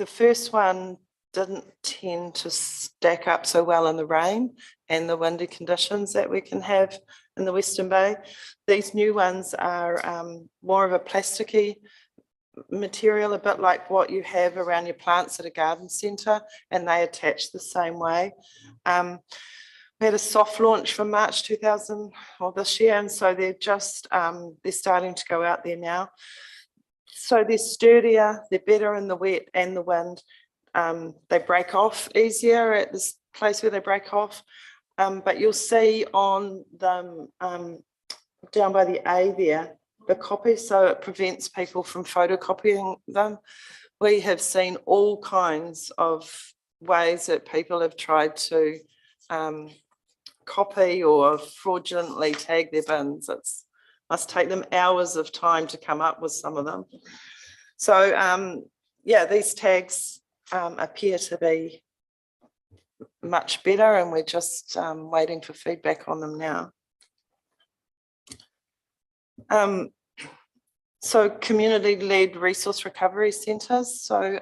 first one didn't tend to stack up so well in the rain and the windy conditions that we can have in the Western Bay. These new ones are more of a plasticky material, a bit like what you have around your plants at a garden centre, and they attach the same way. We had a soft launch for March this year, and so they're just they're starting to go out there now. So they're sturdier, they're better in the wet and the wind. They break off easier at this place where they break off, but you'll see on them down by the A there, the copy, so it prevents people from photocopying them. We have seen all kinds of ways that people have tried to copy or fraudulently tag their bins. It must take them hours of time to come up with some of them. So yeah, these tags appear to be much better, and we're just waiting for feedback on them now. So community-led resource recovery centres. So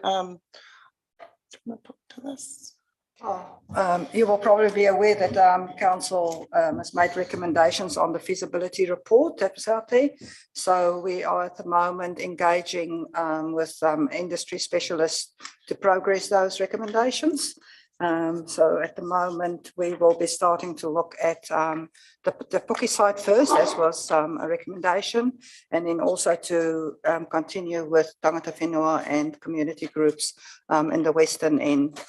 you will probably be aware that council has made recommendations on the feasibility report that was out there. So we are at the moment engaging with industry specialists to progress those recommendations. So at the moment, we will be starting to look at the Puki site first, as was a recommendation, and then also to continue with tangata whenua and community groups in the Western End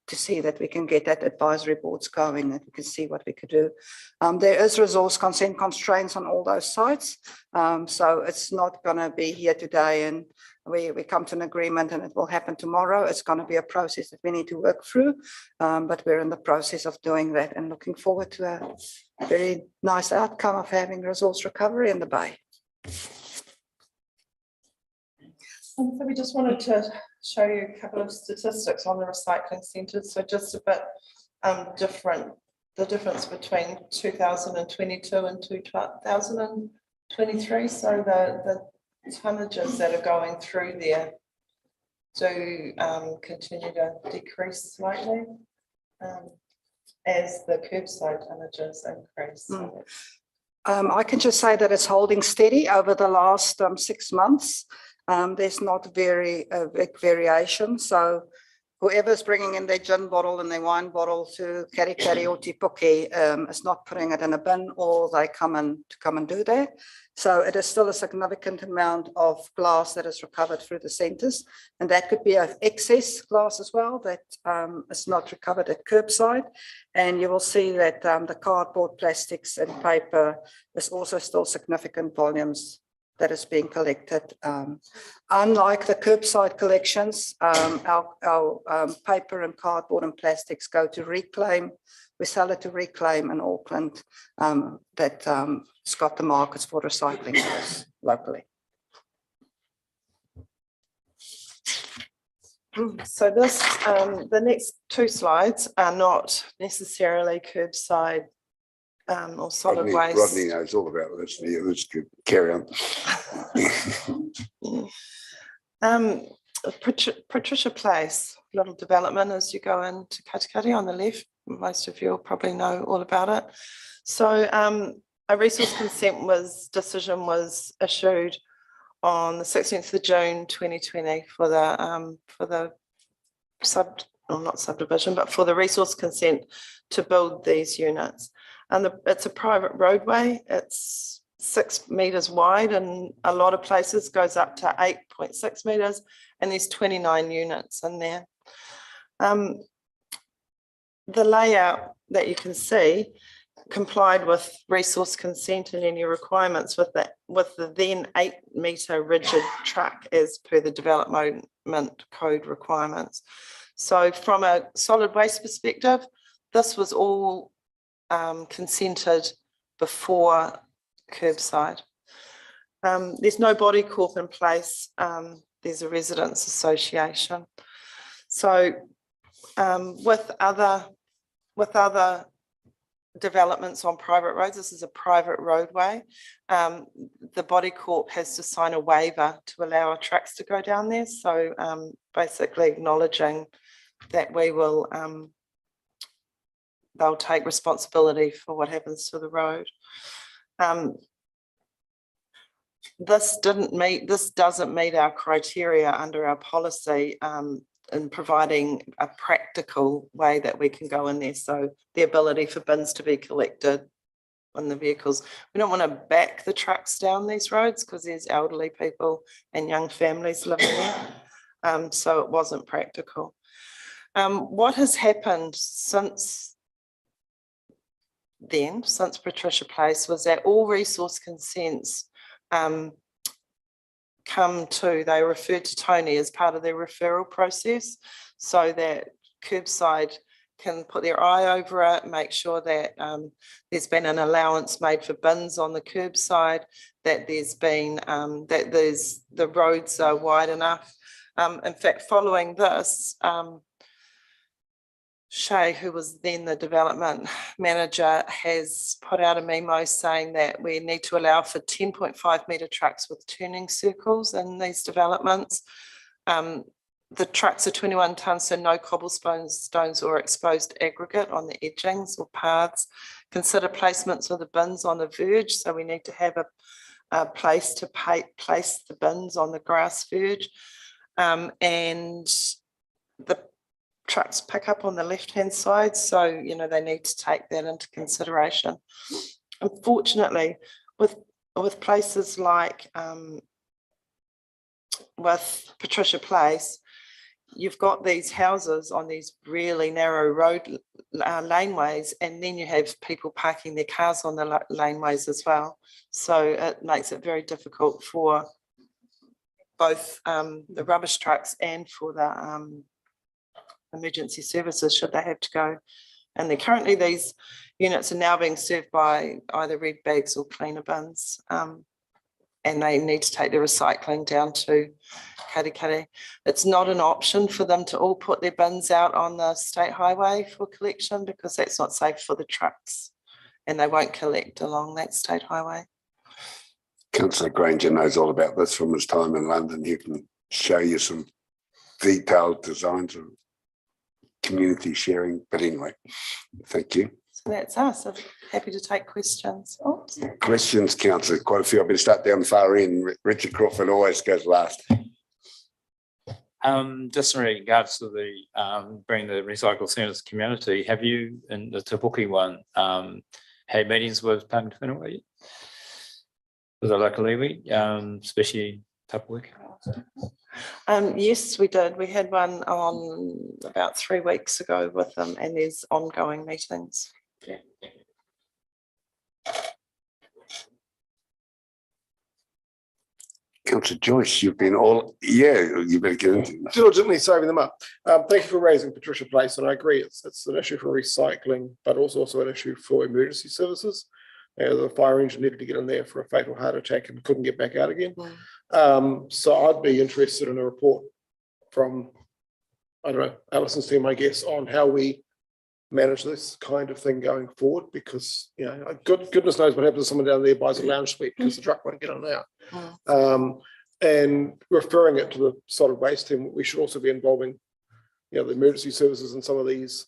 to see that we can get that advisory boards going, that we can see what we could do. There is resource consent constraints on all those sites. So it's not going to be here today and we come to an agreement and it will happen tomorrow. It's going to be a process that we need to work through, but we're in the process of doing that and looking forward to a very nice outcome of having resource recovery in the Bay. So we just wanted to show you a couple of statistics on the recycling centres. So just a bit different, the difference between 2022 and 2023. So the tonnages that are going through there do continue to decrease slightly as the curbside tonnages increase. I can just say that it's holding steady over the last 6 months. There's not very big variation. So whoever's bringing in their gin bottle and their wine bottle to Karikari or Te Puke is not putting it in a bin, or they come and do that. So it is still a significant amount of glass that is recovered through the centres, and that could be of excess glass as well that is not recovered at curbside. And you will see that the cardboard, plastics and paper is also still significant volumes that is being collected. Unlike the curbside collections, our paper and cardboard and plastics go to Reclaim. We sell it to Reclaim in Auckland that's got the markets for recycling locally. So this, the next two slides are not necessarily curbside or solid Rodney waste. knows all about this. Yeah, let's carry on. Patricia Place, little development as you go into Katikati on the left. Most of you will probably know all about it. So a resource consent decision was issued on the 16th of June 2020 for the not subdivision, but for the resource consent to build these units. And it's a private roadway. It's 6 meters wide, and a lot of places goes up to 8.6 meters, and there's 29 units in there. The layout that you can see complied with resource consent and any requirements with the then 8 meter rigid truck as per the development code requirements. So from a solid waste perspective, this was all consented before curbside. There's no body corp in place. There's a residents association. So with other developments on private roads, this is a private roadway. The body corp has to sign a waiver to allow our trucks to go down there. So basically acknowledging that we will, they'll take responsibility for what happens to the road. This doesn't meet our criteria under our policy in providing a practical way that we can go in there. So the ability for bins to be collected on the vehicles. We don't want to back the trucks down these roads because there's elderly people and young families living there. So it wasn't practical. What has happened since then, since Patricia Place, was that all resource consents they refer to Tony as part of their referral process, so that curbside can put their eye over it, make sure that there's been an allowance made for bins on the curbside, that there's been the roads are wide enough. In fact, following this, Shay, who was then the development manager, has put out a memo saying that we need to allow for 10.5 metre trucks with turning circles in these developments. The trucks are 21 tonnes, so no cobblestones or exposed aggregate on the edgings or paths. Consider placements of the bins on the verge, so we need to have a place to place the bins on the grass verge. And the trucks pick up on the left-hand side, so they need to take that into consideration. Unfortunately, with places like with Patricia Place, you've got these houses on these really narrow road laneways, and then you have people parking their cars on the laneways as well. So it makes it very difficult for both the rubbish trucks and for the emergency services should they have to go. And currently these units are now being served by either red bags or cleaner bins, and they need to take their recycling down to Katikati. It's not an option for them to all put their bins out on the state highway for collection because that's not safe for the trucks, and they won't collect along that state highway. Councillor Granger knows all about this from his time in London. He can show you some detailed designs of community sharing, but anyway, thank you. So that's us. I'm happy to take questions. Oops. Questions, councillor, quite a few. I better start down the far end. Richard Crawford always goes last. Just in regards to the bring the recycle centres community, have you, in the Te Puke one, had meetings with Pāngi Whenua? With the local iwi, especially Te Puke? Yes, we did. We had one on about 3 weeks ago with them, and there's ongoing meetings. Yeah. Councillor Joyce, you've been you better get into it. Diligently saving them up. Thank you for raising Patricia Place, and I agree it's an issue for recycling, but also an issue for emergency services. The fire engine needed to get in there for a fatal heart attack and couldn't get back out again. So I'd be interested in a report from I don't know, Alison's team, I guess, on how we manage this kind of thing going forward, because, you know, goodness knows what happens if someone down there buys a lounge suite because the truck won't get on out. And referring it to the solid waste team, we should also be involving, you know, the emergency services and some of these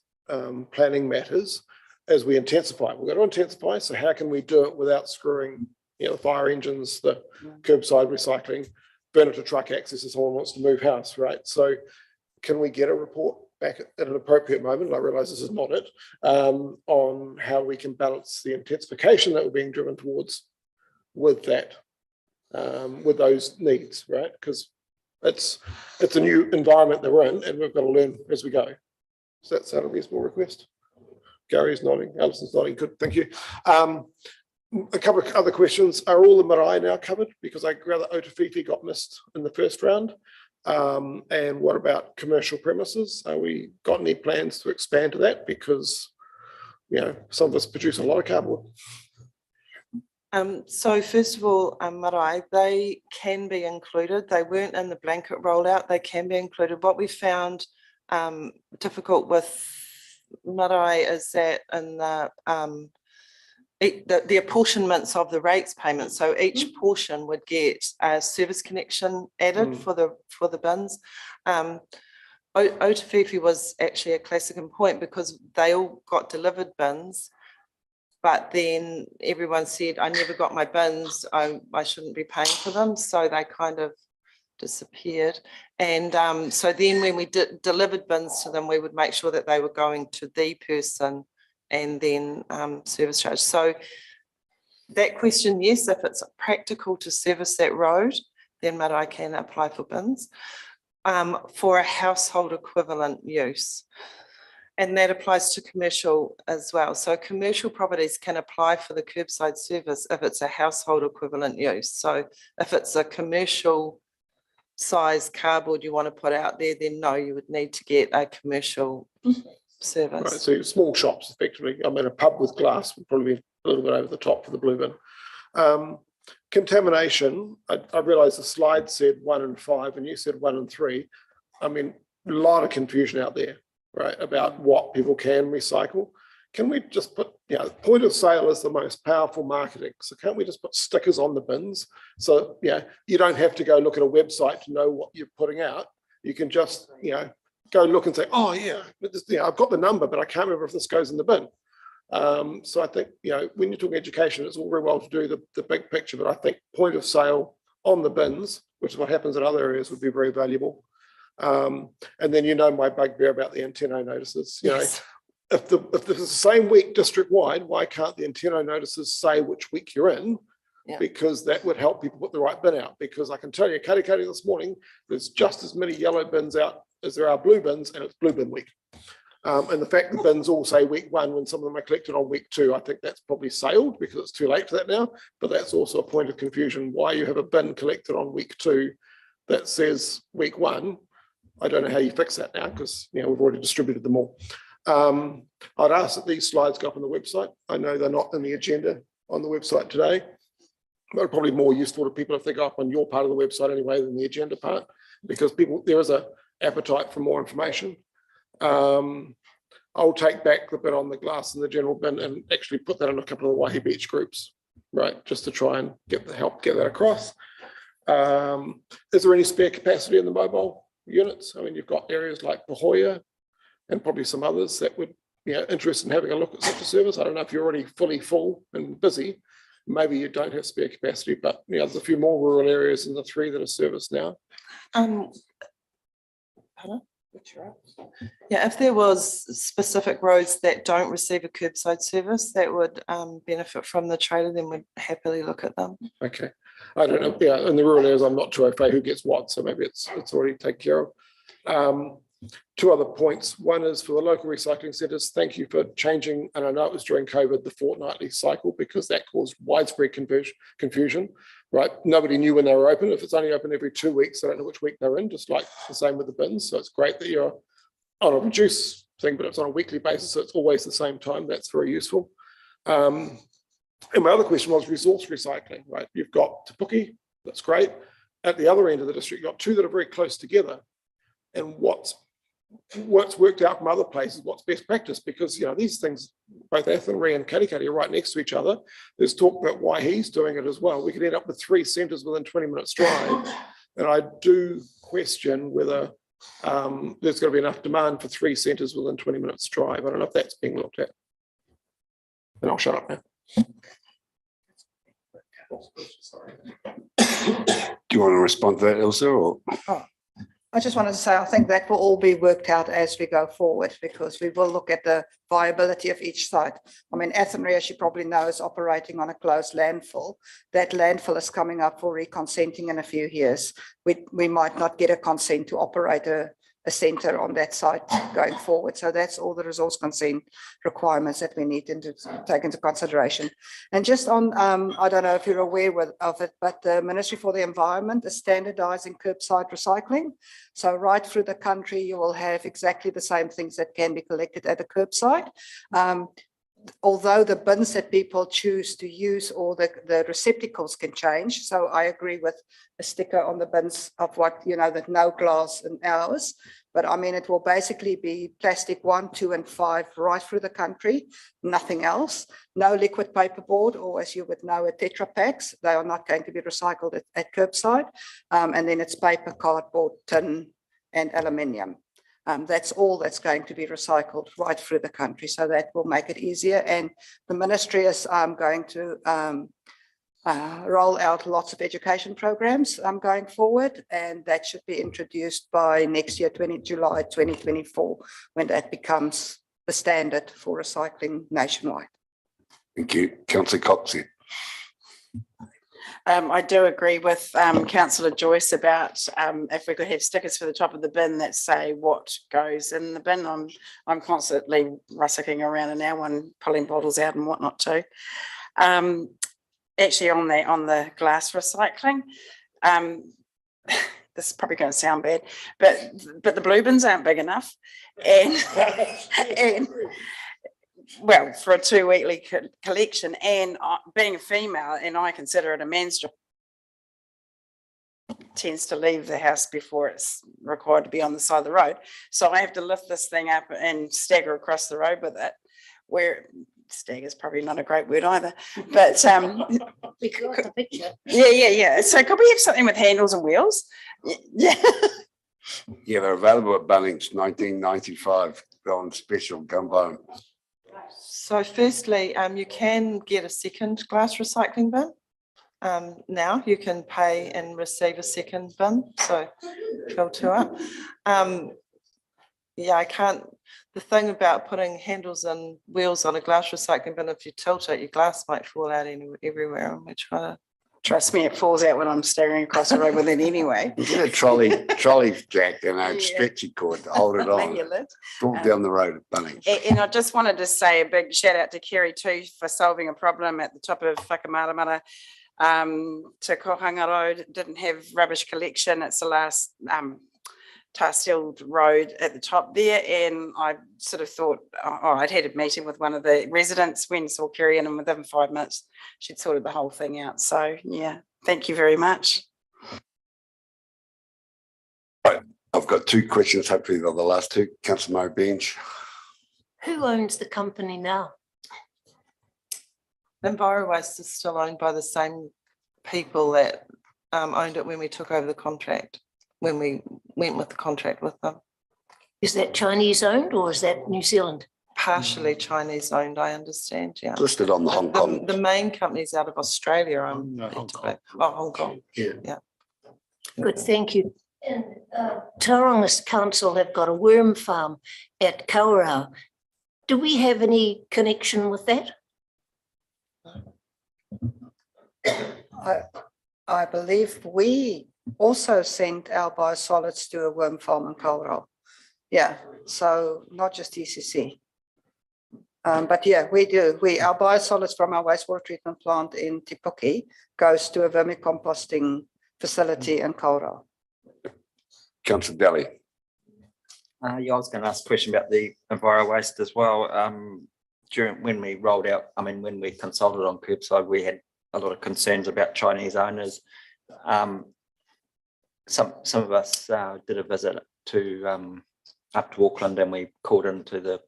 planning matters as we intensify. We're going to intensify, so how can we do it without screwing, you know, the fire engines, the curbside recycling, burner to truck access if someone wants to move house, right? So can we get a report back at an appropriate moment? I realize this is not it, on how we can balance the intensification that we're being driven towards with that, with those needs, right? Because it's a new environment that we're in, and we've got to learn as we go. Does that sound a reasonable request? Gary's nodding, Alison's nodding, good, thank you. A couple of other questions. Are all the marae now covered? Because I gather Otafifi got missed in the first round. And what about commercial premises? Are we got any plans to expand to that? Because, you know, some of us produce a lot of cardboard. So first of all, marae, they can be included. They weren't in the blanket rollout. They can be included. What we found difficult with marae is that in the apportionments of the rates payment. So each portion would get a service connection added for the bins. Otafifi was actually a classic in point because they all got delivered bins, but then everyone said, I never got my bins, I shouldn't be paying for them. So they kind of disappeared. And so then when we delivered bins to them, we would make sure that they were going to the person and then service charge. So that question, yes, if it's practical to service that road, then marae can apply for bins for a household equivalent use. And that applies to commercial as well. So commercial properties can apply for the curbside service if it's a household equivalent use. So if it's a commercial size cardboard you want to put out there, then no, you would need to get a commercial service. Right, so small shops, effectively. I mean, a pub with glass would probably be a little bit over the top for the blue bin. Contamination, I realize the slide said 1 in 5 and you said 1 in 3. I mean, a lot of confusion out there, right, about what people can recycle. Can we just put, you know, point of sale is the most powerful marketing. So can't we just put stickers on the bins? So, you know, you don't have to go look at a website to know what you're putting out. You can just, you know, go look and say, oh yeah, you know, I've got the number, but I can't remember if this goes in the bin. So I think, you know, when you're talking education, it's all very well to do the big picture, but I think point of sale on the bins, which is what happens in other areas, would be very valuable. And then, you know, my bugbear about the antenna notices, you know, if this is the same week district-wide, why can't the antenna notices say which week you're in? Yeah. Because that would help people put the right bin out. Because I can tell you, Katikati this morning, there's just as many yellow bins out as there are blue bins, and it's blue bin week. And the fact the bins all say week 1 when some of them are collected on week 2, I think that's probably sailed because it's too late for that now. But that's also a point of confusion. Why you have a bin collected on week 2 that says week 1, I don't know how you fix that now because, you know, we've already distributed them all. I'd ask that these slides go up on the website. I know they're not in the agenda on the website today, but probably more useful to people if they go up on your part of the website anyway than the agenda part, because there is a appetite for more information. I'll take back the bit on the glass in the general bin and actually put that in a couple of the Waihi Beach groups, right? Just to try and get that across. Is there any spare capacity in the mobile units? I mean, you've got areas like Pahoja and probably some others that would, you know, interested in having a look at such a service. I don't know if you're already fully full and busy. Maybe you don't have spare capacity, but, you know, there's a few more rural areas in the 3 that are serviced now. Pardon? Yeah, if there was specific roads that don't receive a curbside service that would benefit from the trailer, then we'd happily look at them. Okay. I don't know. Yeah, in the rural areas, I'm not too au fait who gets what, so maybe it's already taken care of. 2 other points. One is for the local recycling centres, thank you for changing, and I know it was during COVID, the fortnightly cycle, because that caused widespread confusion, right? Nobody knew when they were open. If it's only open every 2 weeks, they don't know which week they're in, just like the same with the bins. So it's great that you're on a reduced thing, but it's on a weekly basis, so it's always the same time. That's very useful. And my other question was resource recycling, right? You've got Te Puke, that's great. At the other end of the district, you've got 2 that are very close together. And what's what's worked out from other places, what's best practice, because, you know, these things, both Athenry and Katikati are right next to each other. There's talk about why he's doing it as well. We could end up with 3 centres within 20 minutes drive. And I do question whether there's going to be enough demand for 3 centres within 20 minutes drive. I don't know if that's being looked at. And I'll shut up now. Do you want to respond to that, Ilse, or? Oh, I just wanted to say, I think that will all be worked out as we go forward, because we will look at the viability of each site. I mean, Athenry, as you probably know, is operating on a closed landfill. That landfill is coming up for reconsenting in a few years. We might not get a consent to operate a centre on that site going forward. So that's all the resource consent requirements that we need to take into consideration. And just on, I don't know if you're aware of it, but the Ministry for the Environment is standardising curbside recycling. So right through the country, you will have exactly the same things that can be collected at a curbside. Although the bins that people choose to use or the receptacles can change. So I agree with a sticker on the bins of what, you know, that no glass in ours. But I mean, it will basically be plastic 1, 2, and 5 right through the country, nothing else. No liquid paperboard, or as you would know, a Tetra Paks. They are not going to be recycled at curbside. And then it's paper, cardboard, tin, and aluminium. That's all that's going to be recycled right through the country. So that will make it easier. And the ministry is going to roll out lots of education programs going forward. And that should be introduced by next year, July 2024, when that becomes the standard for recycling nationwide. Thank you. Councillor Cox. I do agree with Councillor Joyce about if we could have stickers for the top of the bin that say what goes in the bin. I'm constantly russicking around in our one, pulling bottles out and whatnot too. Actually, on the glass recycling, this is probably going to sound bad, but the blue bins aren't big enough, and well, for a 2-weekly collection, and being a female, and I consider it a man's job, tends to leave the house before it's required to be on the side of the road. So I have to lift this thing up and stagger across the road with it, where stagger is probably not a great word either, but We got the picture. yeah. So could we have something with handles and wheels? Yeah. Yeah, they're available at Bunnings, 1995. They're on special, come by 'em. So firstly, you can get a second glass recycling bin. Now you can pay and receive a second bin, so fill 2 up. Yeah, I can't, the thing about putting handles and wheels on a glass recycling bin, if you tilt it, your glass might fall out everywhere, and we try to. Trust me, it falls out when I'm staring across the road with it anyway. You get a trolley jack and a stretchy cord to hold it on. All down the road at Bunnings. And I just wanted to say a big shout out to Kerry too for solving a problem at the top of Whakamaramara to Kohanga Road. Didn't have rubbish collection. It's the last tar-sealed road at the top there, and I sort of thought, I'd had a meeting with one of the residents when I saw Kerry, and within 5 minutes she'd sorted the whole thing out. So yeah, thank you very much. Right, I've got 2 questions. Hopefully they're the last 2. Councillor Murray Bench. Who owns the company now? EnviroWaste is still owned by the same people that owned it when we took over the contract, when we went with the contract with them. Is that Chinese owned or is that New Zealand? Partially Chinese owned, I understand, yeah. Listed on the Hong Kong. The main company's out of Australia. Hong Kong. Yeah. Good, thank you. And Tauranga Council have got a worm farm at Kawerau. Do we have any connection with that? I believe we also sent our biosolids to a worm farm in Kawerau. Yeah, so not just ECC. But yeah, we do. Our biosolids from our wastewater treatment plant in Te Puke goes to a vermicomposting facility in Kawerau. Councillor Daly. Yeah, I was going to ask a question about the EnviroWaste as well. When we rolled out, when we consulted on curbside, we had a lot of concerns about Chinese owners. Some of us did a visit to up to Auckland and we called into the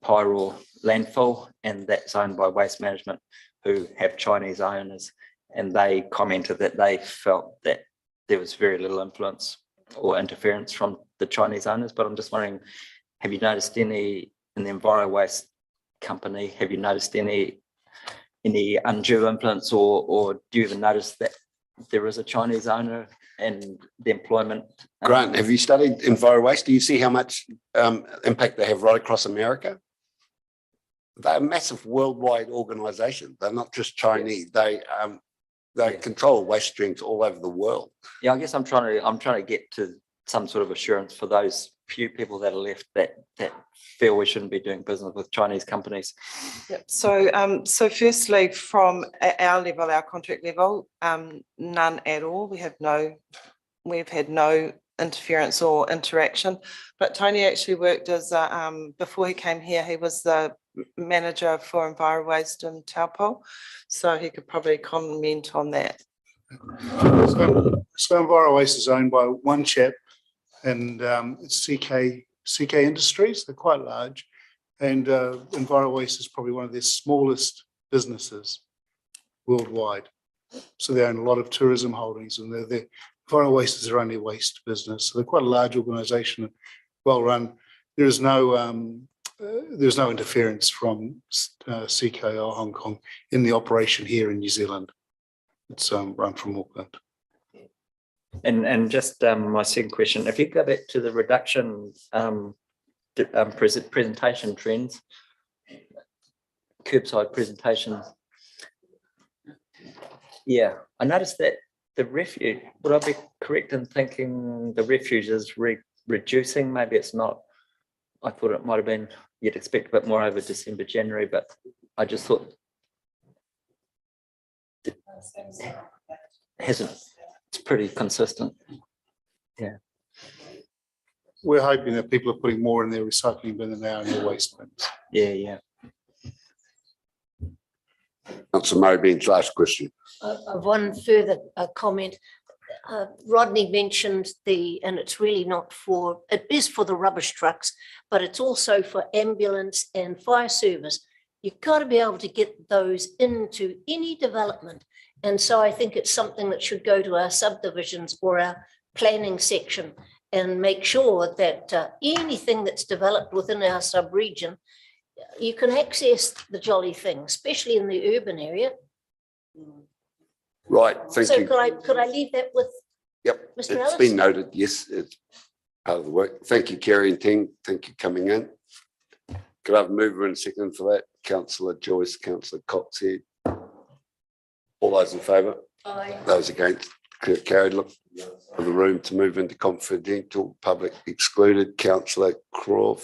Pyro landfill, and that's owned by Waste Management, who have Chinese owners, and they commented that they felt that there was very little influence or interference from the Chinese owners. But I'm just wondering, have you noticed any in the Enviro Waste company, have you noticed any undue influence, or do you even notice that there is a Chinese owner and the employment? Grant, have you studied Enviro Waste? Do you see how much impact they have right across America? They're a massive worldwide organization. They're not just Chinese. They control waste streams all over the world. Yeah, I guess I'm trying to get to some sort of assurance for those few people that are left that feel we shouldn't be doing business with Chinese companies. Yep. So firstly, from our level, our contract level, none at all. We've had no interference or interaction. But Tony actually worked as before he came here, he was the manager for Enviro Waste in Taupo, so he could probably comment on that. So Enviro Waste is owned by one chap, and it's CK Industries. They're quite large, and Enviro Waste is probably one of their smallest businesses worldwide. So they own a lot of tourism holdings, and Enviro Waste is their only waste business. So they're quite a large organisation, well run. There's no interference from CK or Hong Kong in the operation here in New Zealand. It's run from Auckland. And just my second question, if you go back to the reduction presentation trends, curbside presentations, yeah, I noticed that the refuge, would I be correct in thinking the refuge is reducing? Maybe it's not. I thought it might have been, you'd expect a bit more over December, January, but I just thought it hasn't. It's pretty consistent. Yeah. We're hoping that people are putting more in their recycling bin than they are in their waste bins. Yeah. Councillor Murraybean's last question. One further comment. Rodney mentioned and it's really not for, it is for the rubbish trucks, but it's also for ambulance and fire service. You've got to be able to get those into any development. And so I think it's something that should go to our subdivisions or our planning section and make sure that anything that's developed within our sub-region, you can access the jolly thing, especially in the urban area. Right, thank you. So could I leave that with Yep, Mr. it's Ellis? been noted. Yes, it's part of the work. Thank you, Kerry and team. Thank you coming in. Could I have a mover and second for that? Councillor Joyce, Councillor Cox here. All those in favour? Aye. Those against? Carried. Look for the room to move into confidential, public excluded. Councillor Crawford.